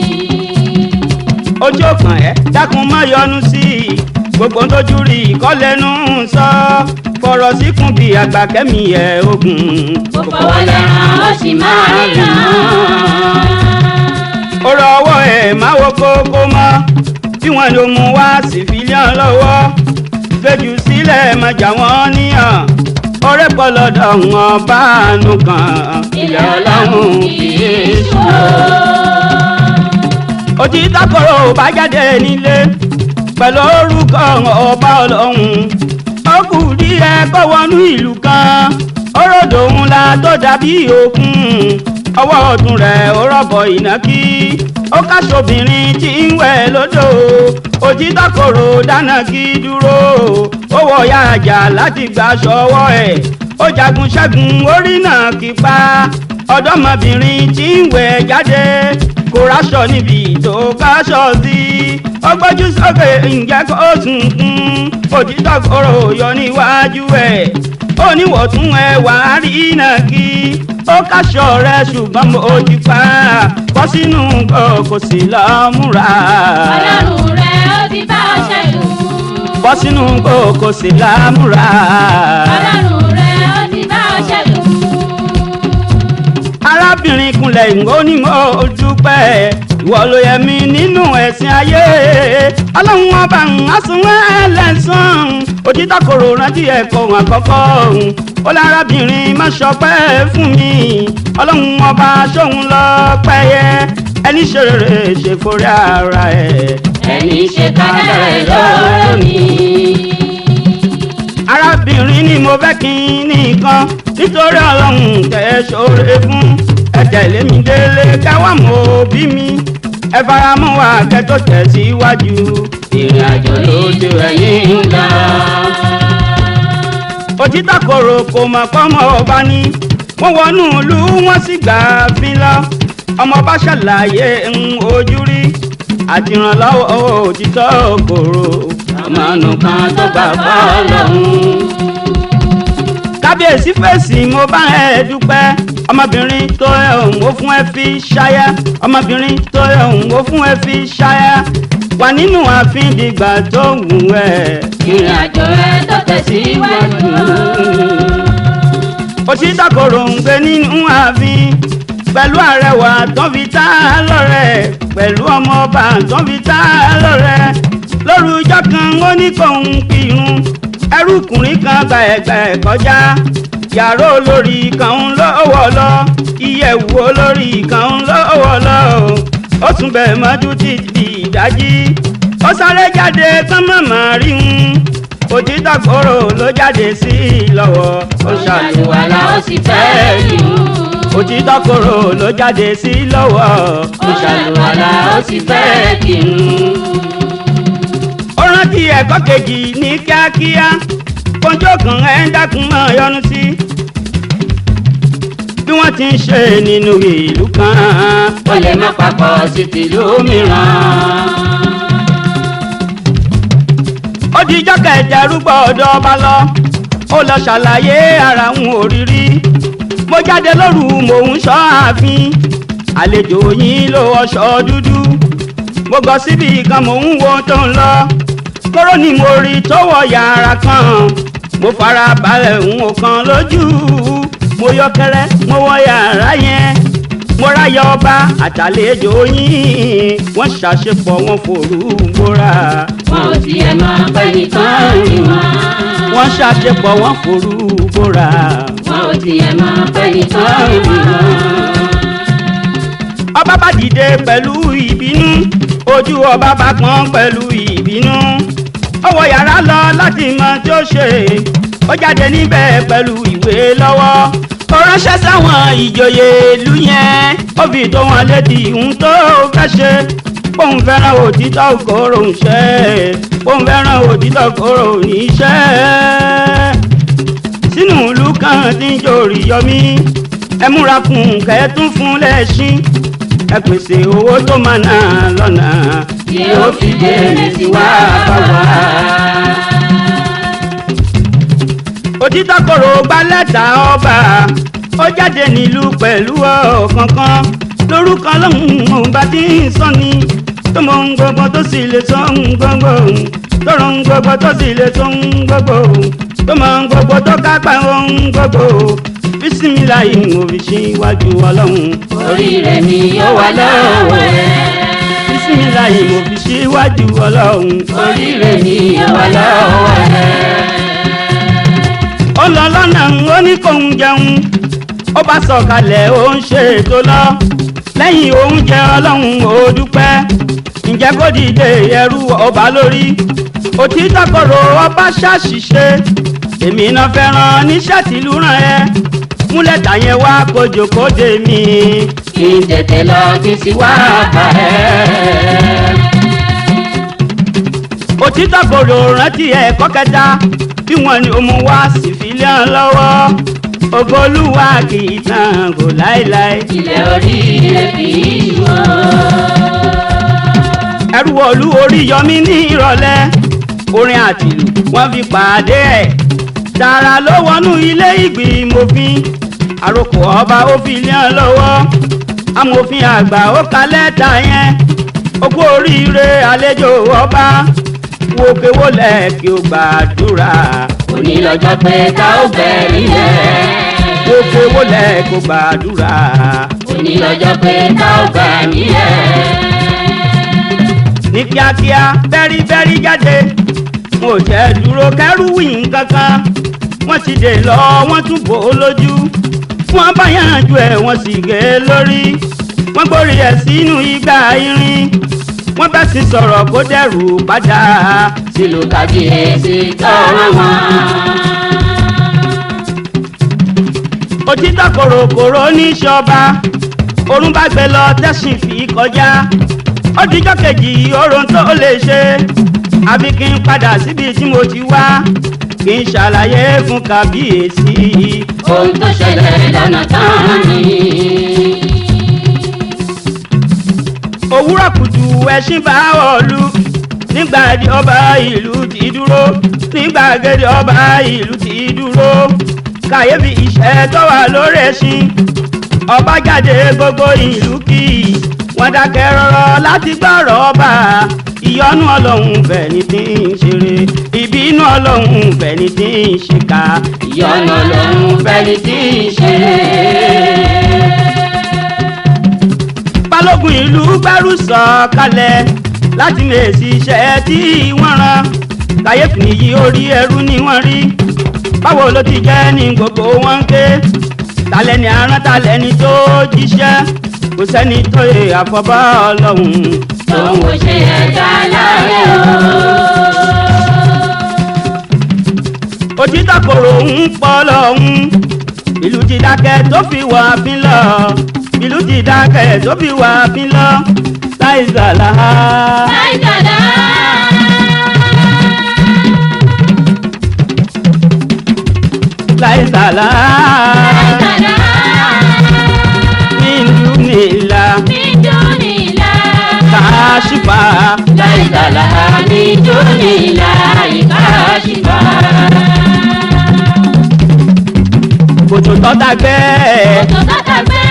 ojú ọkàn ẹ dákun má yọnu sí gbogbo ń tójú rí ìkọ́lẹ́nu sọ fọ̀rọ̀ síkùn bí àgbà kẹ́mi ẹ̀ ogun. gbogbo wọlé ràn ó sì máa ríran. ọ̀rọ̀ ọwọ́ ẹ̀ máa wo kókó mọ́ bí wọ́n ló mú wá sí fílíọ̀n lọ́wọ́ gbẹ́jù sílẹ̀ má jà wọ́n níyàn ọ̀rẹ́ pọ̀ lọ́dọ̀ wọn bá nù kan ilé ọlọ́run kì í ṣòro. òtítọ́ kòrò bá jáde nílé pẹ̀lú orúkọ ọba ọlọ́run ó kù díẹ̀ kó wọnú ìlú kan oródò ńlá tó dàbí òkun ọwọ́ ọ̀tún rẹ̀ ó rọ̀bọ̀ ìnákí ó káṣobìnrin tí ń wẹ̀ lódò òtítọ́ kòrò dáná kí dúró ó wọ ya àjà láti gbà sọ́wọ́ ẹ̀ ó jagun ṣẹ́gun orí náà kí pa ọ̀dọ́mọbìnrin tí ń wẹ̀ jáde kò ráṣọ níbi tó káṣọ sí ó gbójú sókè ǹjẹ́ kó sunkún òtítọ́ kòrò yọ níwájú ẹ̀ ó níwọ̀tún ẹ̀ wá rí náà kí ó káṣọ rẹ̀ ṣùgbọ́n mo ti pa bọ́ sínú kò sí lọ́múra. ọlọ́run rẹ̀ ó ti bá ọ ṣẹ́gun. bọ́ sínú kò sí lámúra. ọlọ́run rẹ̀ ó ti bá ọ ṣẹ́gun. arábìnrin kunlẹ̀ ìwọ ni mo dúpẹ́ ìwọ ló yẹ mí nínú ẹ̀sìn ayé ọlọ́run ọba àsùnwọ̀n ẹlẹ́sàn òtítọ́ kòrò rántí ẹ̀kọ́ àkọ́kọ́ ó lárábìnrin má ṣọpẹ́ fún mi ọlọ́run ọba ṣóun lọ́pẹ́ yẹ ẹni ṣe rere ṣe forí ara ẹ̀ ẹni ṣe kádàrá ẹ̀ lónìí. arábìnrin ni mo fẹ́ kí n nìkan nítorí ọlọ́run tẹ̀ ṣoore fún ẹ tẹ̀lé mi délé káwá mọ́ bí mi ẹ faramọ́ wa kẹ́ tó tẹ̀síwájú ìrìn àjò lójú ẹ̀yìn ń lọ. òtítọ́ korò kò mọ̀ pọ́mọ́ ọba ní wọ́n wọnú ìlú wọ́n sì gbà fín lọ ọmọ bá ṣàlàyé ojú rí àti ìrànlọ́wọ́ òtítọ́ korò ọmọnù kan tó gbà bọ́ lọ́hùn. kábíyèsí fèsì mo bá ẹ dúpẹ́ ọmọbìnrin tó ẹ òun ó fún ẹ fi ṣáyà ọmọbìnrin tó ẹ òun ó fún ẹ fi ṣáyà wà nínú ààfin dìgbà tó wù ẹ ìrìn àjò ẹ tó tẹ̀síwájú. òtítọ́ korò ń gbé nínú ààfin pẹ̀lú àrẹwà tó fi tá a lọ́rẹ̀ pẹ̀lú ọmọ ọba tó fi tá a lọ́rẹ̀ lórúkọ kan ó ní kóun kírun ẹrúkùnrin kan gba ẹ̀gbẹ́ kọjá yàrá olórí kan ń lọ́wọ́ lọ ìyẹ̀wù olórí kan ń lọ́wọ́ lọ ó tún bẹ̀ mọ́jú títí ìdájí ó sáré jáde kán mọ̀mọ́ rí un òtítọ́ korò ló jáde sí i lọ́wọ́ ó ṣàlùwàlá ó sì fẹ́ rí un òtítọ́ korò ló jáde sí i lọ́wọ́ ó ṣàlùwàlá ó sì fẹ́ kí un. ó rántí ẹ̀kọ́ kejì ní kíákíá kọjọ kan ẹ ń dákun máa yọnu sí bí wọ́n ti ń ṣe nínú ìlú kan ó lè má papọ̀ sí tìlú mìíràn. ó dijọ́ kẹjà rúgbọ́ ọ̀dọ̀ ọba lọ ó lọ ṣàlàyé ara òun òrírí mo jáde lóru mò ń ṣọ́ ààfin àlejò yín ló ọṣọ dúdú mo gọ síbi kan mò ń wo tó ń lọ kóró ni mo rí tọwọ́ yàrá kan mo fara balẹ̀ ń wò kan lójú mo yọkẹrẹ mo wọ yàrá yẹn mo ráyọ ọba àtàlejò yín wọ́n ṣàṣepọ̀ wọn fòrú bóra. wọn ò tiẹ̀ máa pẹ́ nìkan rí wọn. wọ́n ṣàṣepọ̀ wọn fòrú bóra. wọn ò tiẹ̀ máa pẹ́ nìkan rí wọn. ọba bá dìde pẹ̀lú ìbínú ojú ọba bá pọ́n pẹ̀lú ìbínú ó wọ yàrá lọ láti mọ tí ó ṣe ó jáde níbẹ̀ pẹ̀lú ìwé lọ́wọ́ ó ránṣẹ́ sáwọn ìjòyè ìlú yẹn ó fi tó wọn létí ohun tó fẹ́ ṣe bóun fẹ́ràn òtítọ́ korò ń ṣe bóun fẹ́ràn òtítọ́ korò ní ṣe sínú ìlú kan tí ń jòrì yọmí ẹ múra fún kẹ́tún fún lẹ́ṣin ẹ pèsè owó tó máa ná lọ́nà tí ó fi délé sí wá bá wá. òtítọ́ korò gba lẹ́tà ọba ó jáde nílùú pẹ̀lú ọ̀kánkán lórúkọ lọ́hùn òun bá ti ń sọ ni tó mọ ohun gbogbo tó sì lè sọ ohun gbogbo tó rọ ohun gbogbo tó sì lè sọ ohun gbogbo tó mọ ohun gbogbo tó kápá ohun gbogbo bísímìláì mo fi síwájú ọlọ́run oríire mi yóò wà lọ́wọ́ rẹ̀. bísímìláì mo fi síwájú ọlọ́run oríire mi yóò wà lọ́wọ́ rẹ̀. ó lọ lọ́nà ó ní kóun jẹun ó bá sọ̀kalẹ̀ ó ń ṣe ètò lọ lẹ́yìn oúnjẹ ọlọ́run ó dúpẹ́ ǹjẹ́ kó dìde ẹrú ọba lórí òtítọ́ korò ọba ṣàṣìṣe èmi náà fẹ́ràn níṣẹ́ tìlú ràn ẹ́ mú lẹ́tà yẹn wá kójó kóde mi kí n tètè lọ kí n sì wá bá ẹ. òtítọ́ korò rántí ẹ̀kọ́ kẹta bí wọ́n ní òun wá sí fílẹ̀ lọ́wọ́ ògbólúwa kì í tàn kò láéláé. ilẹ̀ orí ilẹ̀ kì í wọ́. ẹrú olú orí yọmí ní ìrọ̀lẹ́ orin àtìlù wọ́n fi pàdé ẹ̀ tààrà ló wọnú ilé ìgbìmọ̀fin àròkọ ọba ó fi lé ọ lọ́wọ́ amòfin àgbà ó ka lẹ́tà yẹn ó kú oríire àlejò ọba wòkè wọlé kí o gbàdúrà òní lọ́jọ́ pé ká ó bẹ̀rẹ̀ yẹn wòkè wọlé kó gbàdúrà òní lọ́jọ́ pé ká ó bẹ̀rẹ̀ yẹn. ní kíákíá bẹ́rí jáde mo jẹ́ dúró kẹ́rù wìn kankan wọ́n ti dè lọ wọ́n tún bò ó lójú wọ́n bá yànjú ẹ̀ wọ́n sì gé e lórí wọ́n gbórí ẹ̀ sínú igbá irin wọ́n bá sì sọ̀rọ̀ kó dẹ̀rù padà sílùú kábíyèsí tọrọ wọn. òtítọ́ kòròkòrò ní ṣọba orun bá gbé lọ tẹ̀sìn fi kọjá ó dijọ́ kejì orun tó lè ṣe àbí kí n padà síbi tí mo ti wá kí n ṣàlàyé fún kábíyèsí ohun tó ṣẹlẹ̀ lọ́nà tán ni. òwúrọ̀ kùtù ẹṣin bá ọ̀lú nígbàdí ọba ìlú ti dúró nígbàgede ọba ìlú ti dúró kàyéfì iṣẹ́ tó wà lórí ẹṣin ọba jáde gbogbo ìlú kí wọ́n dákẹ́ rọ́rọ́ láti gbọ́rọ̀ ọba ìyọ́nú ọlọ́run bẹ̀ ni tí ń ṣeré ìbínú ọlọ́run bẹ̀ ni tí ń ṣìkà ìyọ́nú ọlọ́run bẹ̀ ni tí ń ṣeré. balógun ìlú gbẹ́rù sọ̀kalẹ̀ láti mèsì iṣẹ́ tí wọ́n rán kàyéfì nìyí orí ẹrú ni wọ́n rí báwo ló ti jẹ́ ní gbogbo wọn ké talẹ́ni arán talẹ́ni tó jíṣẹ́ kò sẹ́ni tó yẹ àfọ́bá ọlọ́run tóun ò ṣe ẹ̀dá láyé o. òtítọ́ kòrò ń pọ̀ lọ́hún ìlú ti dákẹ́ tó fi wà fín lọ ìlú ti dákẹ́ tó fi wà fín lọ láìsàlá. láìsàlá. láìsàlá. láìsàlá. min dunillah. min dunillah. kàṣífà. láìsàlá min dunillah kàṣífà. kòtò tọ́ta gbẹ́. kòtò tọ́ta gbẹ́.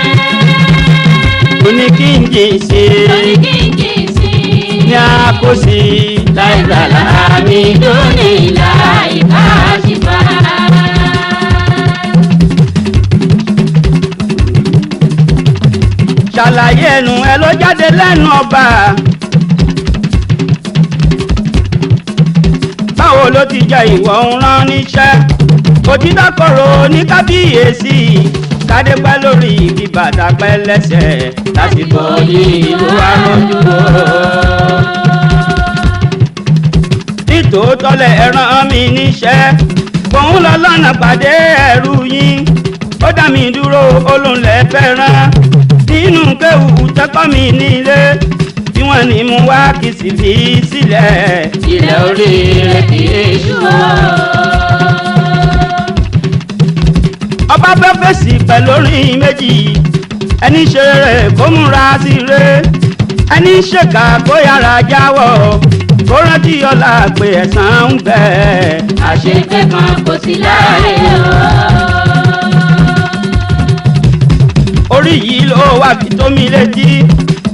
oní kí n jì sí. oní kí n jì sí. ní àkóso. láìsàlá min dunillah kàṣífà. ṣàlàyé ẹnu ẹ ló jáde lẹ́nu ọba báwo ló ti jẹ ìwọ ń rán níṣẹ́ òtítọ́ kòrò ní kábíyèsí kádé pẹ́ lórí ibi bàtà pẹ́ lẹ́sẹ̀ lásìkò ìlú àròjúrò. nítòótọ́ lẹ rán mi níṣẹ́ òun lọ lọ́nà pàdé ẹrú yín ó dá mi dúró olóńlẹ̀ fẹ́ràn nínú kéwù tẹ́kọ̀ mi nílé tí wọ́n ní mú wá kì í sì fi sílẹ̀. ilẹ̀ oríire kì í ṣú o. ọba fẹ́ fèsì pẹ̀lú orin méjì ẹni ṣe rẹ̀ kó múra sí rẹ̀ ẹni ṣèkà kó yára jáwọ́ kó rántí ọ̀la pé ẹ̀san ń bẹ. àṣepé kan kò sí láàyè o. orí yìí ló wà fi tó mi létí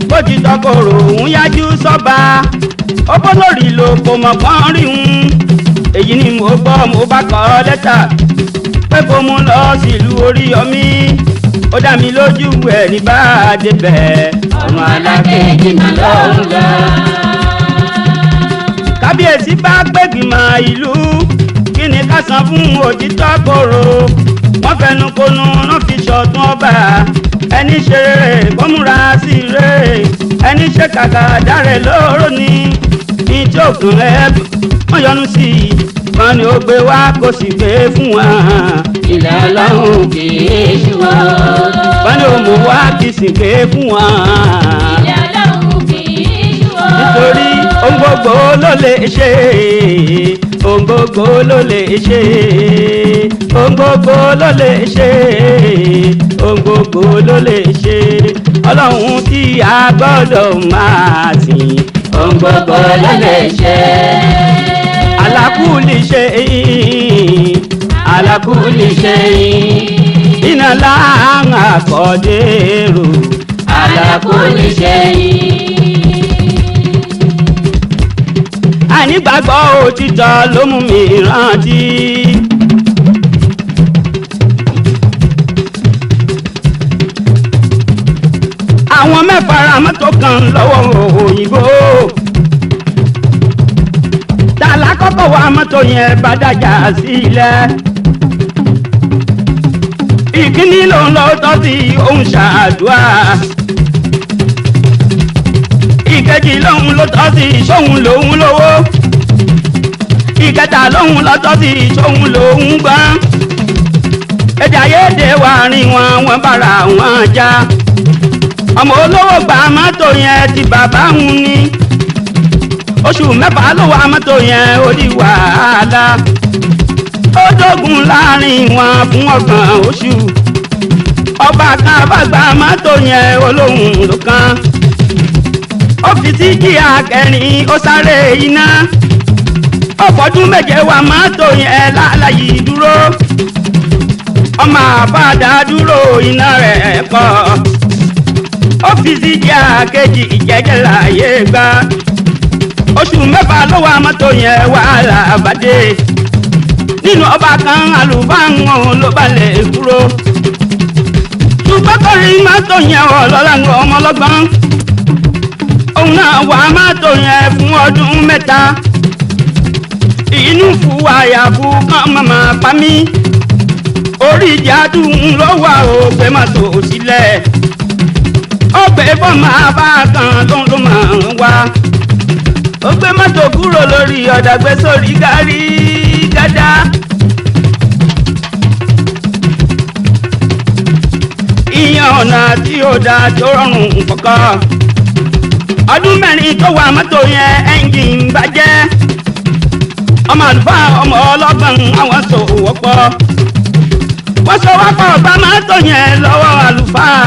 bó ti tọkọrò òun yájú sọ́ba ó bó lórí ló kò mọ̀ kán rí un èyí ni mo gbọ́ mo bá kọ lẹ́tà pé kó mú lọ sílùú Oríyọmí ó dá mi lójú ẹ̀ ní bá a débẹ̀ ọ̀run alákejì náà lọ́hùn lọ. kábíyèsí bá gbẹ̀gbìmọ̀ ìlú kí ni ká san fún òtítọ́ kòrò wọ́n fẹnu konu wọ́n fi ṣọ̀tún ọba ẹni ṣe rere kó múra sí rere ẹni ṣe kàkà dáre lóró ni ní tí òkun rẹ wọ́n yọnu sí i kan ni ó gbé wá kó sì gbé fún wa. ilẹ̀ ọlọ́run kì í ṣú o. kan ni ó mú wá kì í sì gbé fún wa. ilẹ̀ ọlọ́run kì í ṣú o. nítorí ohun gbogbo ló lè ṣe ohun gbogbo ló lè ṣe ohun gbogbo ló lè ṣe ohun gbogbo ló lè ṣe ọlọ́run tí a gbọ́dọ̀ máa sìn ohun gbogbo ló lè ṣe. alákùlì ṣe alákùlì ṣe iná láàrín àkọ́dérò alákùlì ṣe àìnígbàgbọ́ òtítọ́ ló mú mi rántí. àwọn mẹ́fà ra mọ́tò kan lọ́wọ́ òyìnbó tààlà kọ́kọ́ wa mọ́tò yẹn bá dájà sílẹ̀ ìkíní lòun lọ tọ́ sí òun ṣàdúrà ìkejì lòun ló tọ́ sí sóhun lòun lówó ìkẹta lòun lọ tọ́ sí sóhun lòun gbọ́n èdè àìyedè wà rìn wọn bára wọn já ọmọ olówó gba mọ́tò yẹn ti bàbá ń ní oṣù mẹ́fà ló wà mọ́tò yẹn ó di wàhálà ó dógun láàrin wọn fún ọgbọ̀n oṣù ọba kan bá gba mọ́tò yẹn olóhùn ló kàn ọ́fíìsì jíà kẹrin ó sáré iná ọ̀pọ̀dún méje wà mọ́tò yẹn láláyé dúró ọmọ àbádá dúró iná rẹ̀ pọ̀ ọ́fíìsì jíà kejì ìjẹ́jẹ́ láyé gbá oṣù mẹ́fà ló wà mọ́tò yẹn wàhálà àbádé nínú ọba kan àlùfáàwọn ló balẹ̀ kúrò ṣùgbọ́n kọrin mọ́tò yẹn ọlọ́lá ọmọ ọlọ́gbọ́n òun náà wà mọ́tò yẹn fún ọdún mẹ́ta inú fún àyàfù kan màmá pa mí orí ìjà dùn ló wà ó gbé mọ́tò sílẹ̀ ó gbé bọ́ máa bá kan ló máa ń wá ó gbé mọ́tò kúrò lórí ọ̀dà gbé sórí gárí gádá. ìyẹn ọ̀nà tí ó dáa tó rọrùn kọ̀ọ̀kan ọdún mẹ́rin tó wà mọ́tò yẹn ẹ́ńjìn bàjẹ́ ọmọ àlùfáà ọmọ ọlọ́gbọ̀n àwọn tó wọ́pọ̀ wọ́n sọ wá pọ̀ bá mọ́tò yẹn lọ́wọ́ àlùfáà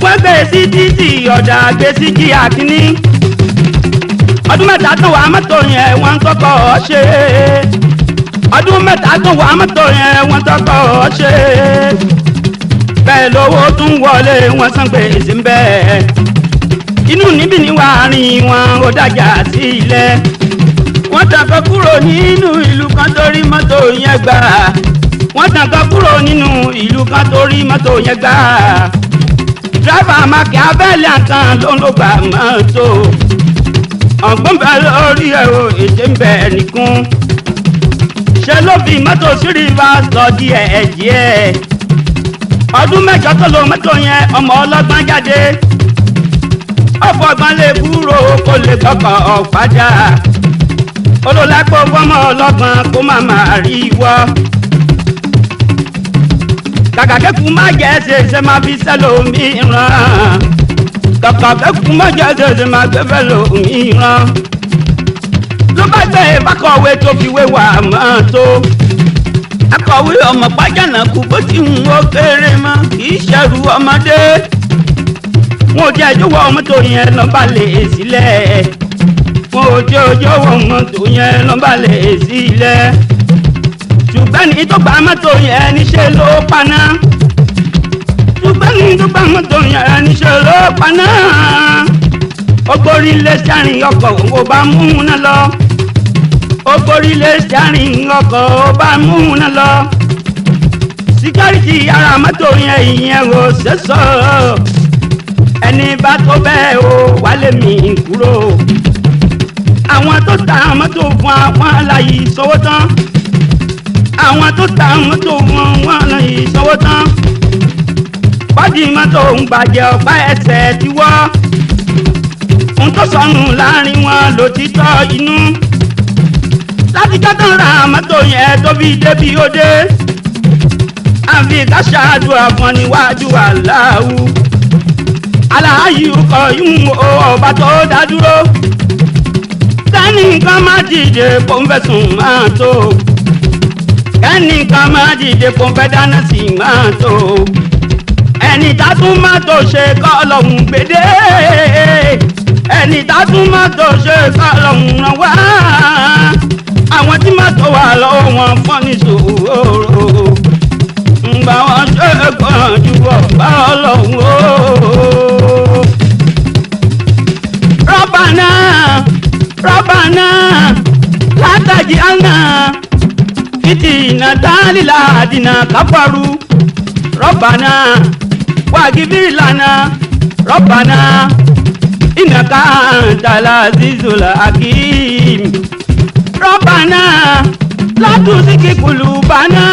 wọ́n gbé sí títì ọ̀dà gbé sí jíà kínní ọdún mẹ́ta tó wà mọ́tò yẹn wọ́n kọ́kọ́ ṣe ọdún mẹ́ta tó wà mọ́tò yẹn wọ́n kọ́kọ́ ṣe bẹ́ẹ̀ lówó tún wọlé wọ́n san gbèsè ń bẹ́ẹ̀ inú níbi ní wàárín wọn ó dájà sí ilẹ̀ wọ́n tàkọ́ kúrò nínú ìlú kan torí mọ́tò yẹn gbà wọ́n tàkọ́ kúrò nínú ìlú kan torí mọ́tò yẹn gbà dírẹ́fà mákì abẹ́lé àkàn ló ń lò gbà mọ́tò ọ̀gbọ́n bẹ lórí ẹ̀rọ èdè ń bẹ nìkún ṣe ló fi mọ́tò sí rìvà sọ díẹ̀ díẹ̀ ọdún mẹ́jọ tó lo mọ́tò yẹn ọmọ ọlọ́gbọ́n jáde ọ̀pọ̀ ọgbọ́n lè kúrò kó lè kọ́kọ́ ọ̀padà olólàpọ̀ fọmọ ọlọ́gbọ́n kó má máa rí wọ́ kàkà kẹ́kùn má jẹ́ ṣe máa fi sẹ́lòmíràn kàkà kẹ́kùn má jẹ́ ṣe máa gbé fẹ́lòmíràn ló bá gbé bákọ̀wé tó fi wé wà mọ́tò akọ̀wé ọmọ pàjánàkú bó ti ń wó kéré mọ́ kì í ṣẹ̀rù ọmọdé wọn ò jẹ́ ìjọwọ́ mọ́tò yẹn lọ́ba lè sílẹ̀ wọn ò jẹ́ ìjọwọ́ mọ́tò yẹn lọ́ba lè sílẹ̀ ṣùgbọ́n ní tó gba mọ́tò yẹn níṣẹ́ ló paná ṣùgbọ́n ní tó gba mọ́tò yẹn níṣẹ́ ló paná ogbórílé sárìn ọkọ̀ ò bá mú un náà lọ ogbórílé sárìn ọkọ̀ ò bá mú un náà lọ síkárìtì ara mọ́tò yẹn ìyẹn ò ṣẹ́sọ ẹni bá tó bẹ́ẹ̀ o wálé mi kúrò àwọn tó ta mọ́tò fún àwọn aláyìí sanwó tán àwọn tó ta mọ́tò fún àwọn aláyìí sanwó tán bọ́dì mọ́tò ń bàjẹ́ ọ̀pá ẹsẹ̀ ti wọ́ ohun tó sọnù láàrin wọn ló ti tọ́ inú láti kẹ́tàn ra mọ́tò yẹn tó fi débi ó dé àfi ká ṣàdúrà fún níwájú aláwo aláàyè ọkọ̀ yìí ọba tó dá dúró kẹ́nìkan má dìde kó ń fẹ̀sùn máa tó kẹ́nìkan má dìde kó ń fẹ́ dáná sí máa tó ẹni tá tún má tó ṣe kọ́ lọ́hùn gbèdé ẹni tá tún má tó ṣe kọ́ lọ́hùn ràn wá àwọn tí má tó wà lọ́wọ́ wọn fọ́ ní sòwòrò ń bá wọn ṣe gbọ́n ju ọ̀bá ọlọ́hùn o. Rabbana Rabbana látàjì àná fitina dálílà àdínà káfàrú Rabbana wàgìbìrì lànà Rabbana innaka antal azizul hakim Rabbana látúnṣíkì kulubana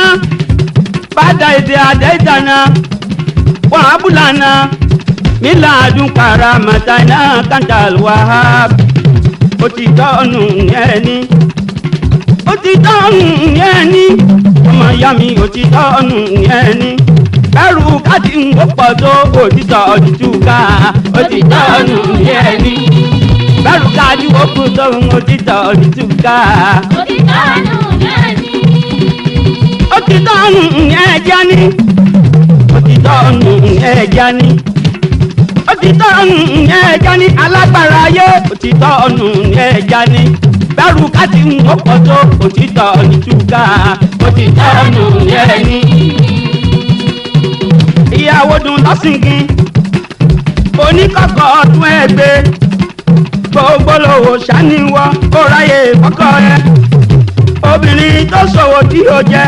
bàdà èdè àdẹ́dàna wàhábùlànà mílàdùn karamatana kantal wahab ó ti tọ́nù ẹni ó ti tọ́nù ẹni ọmọ ìyá mi ó ti tọ́nù ẹni bẹ́rù káàdì ń pọ̀ tó òtítọ́ òtítúká òtítọ́ nù yẹ ní. bẹ́rù káàdì ń pọ̀ tó òtítọ́ òtítúká òtítọ́ nù yẹ ní. òtítọ́ nù yẹ jẹ́ ní. òtítọ́ nù yẹ jẹ́ ní. òtítọ́ nù yẹ jẹ́ ní. alágbára ayé òtítọ́ nù yẹ jẹ́ ní. bẹ́rù káàdì ń pọ̀ tó òtítọ́ òtítúká òtítọ́ nù yẹ ní. ìyàwó dùn lọ́sìnkín oníkọ̀kọ̀ ọdún ẹgbẹ́ gbogbo lòwò ṣàníwọ́ kó ráyè kọ́kọ́ rẹ obìnrin tó ṣòwò tí ó jẹ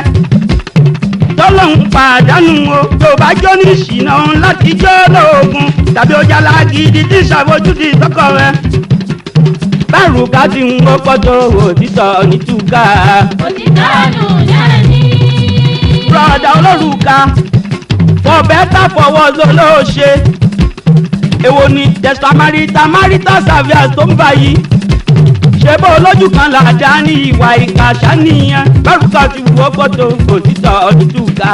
tó lòun pàdánù o tó bá jó ní ìṣìnà láti jó lóògùn tàbí ó jálá gidi tí ṣàbójútì tọkọ rẹ bẹ́rù ká ti ń gbọ́ tó òtítọ́ nítúkà òtítọ́ nù yẹ ní. bùrọ̀dá olórùka for better for worse ló ṣe èwo ni marital service tó ń bá yìí ṣe bó olójú kan làdá ní ìwà ìkà ṣàníyàn bẹ́rù ká ti wọ́ gbọ́dọ̀ òtítọ́ nítúkà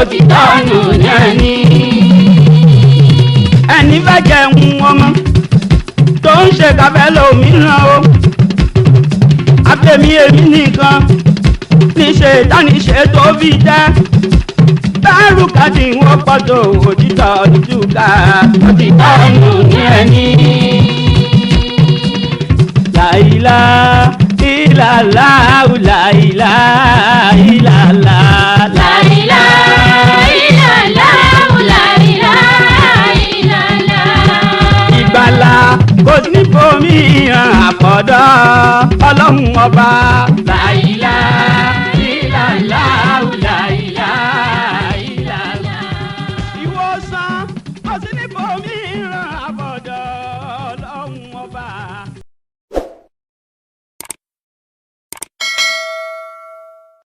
òtítọ́ nù yẹn ní. ẹni fẹ́ jẹun ọmọ tó ń ṣe kàfẹ́ lómìíràn o àtẹ̀mí èmi nìkan níṣe ìdániṣe tó fi jẹ́ bẹ́rù ká ti wọ́n pọ̀tò òtítọ́ nítúkà òtítọ́ nù yẹn ní. láìlá ìlàlá láìlá ìlàlá láìlá ìlàlá láìlá ìlàlá. ìgbàlà kò ní bomi hàn àkọ́dọ́ ọlọ́run ọba láìlá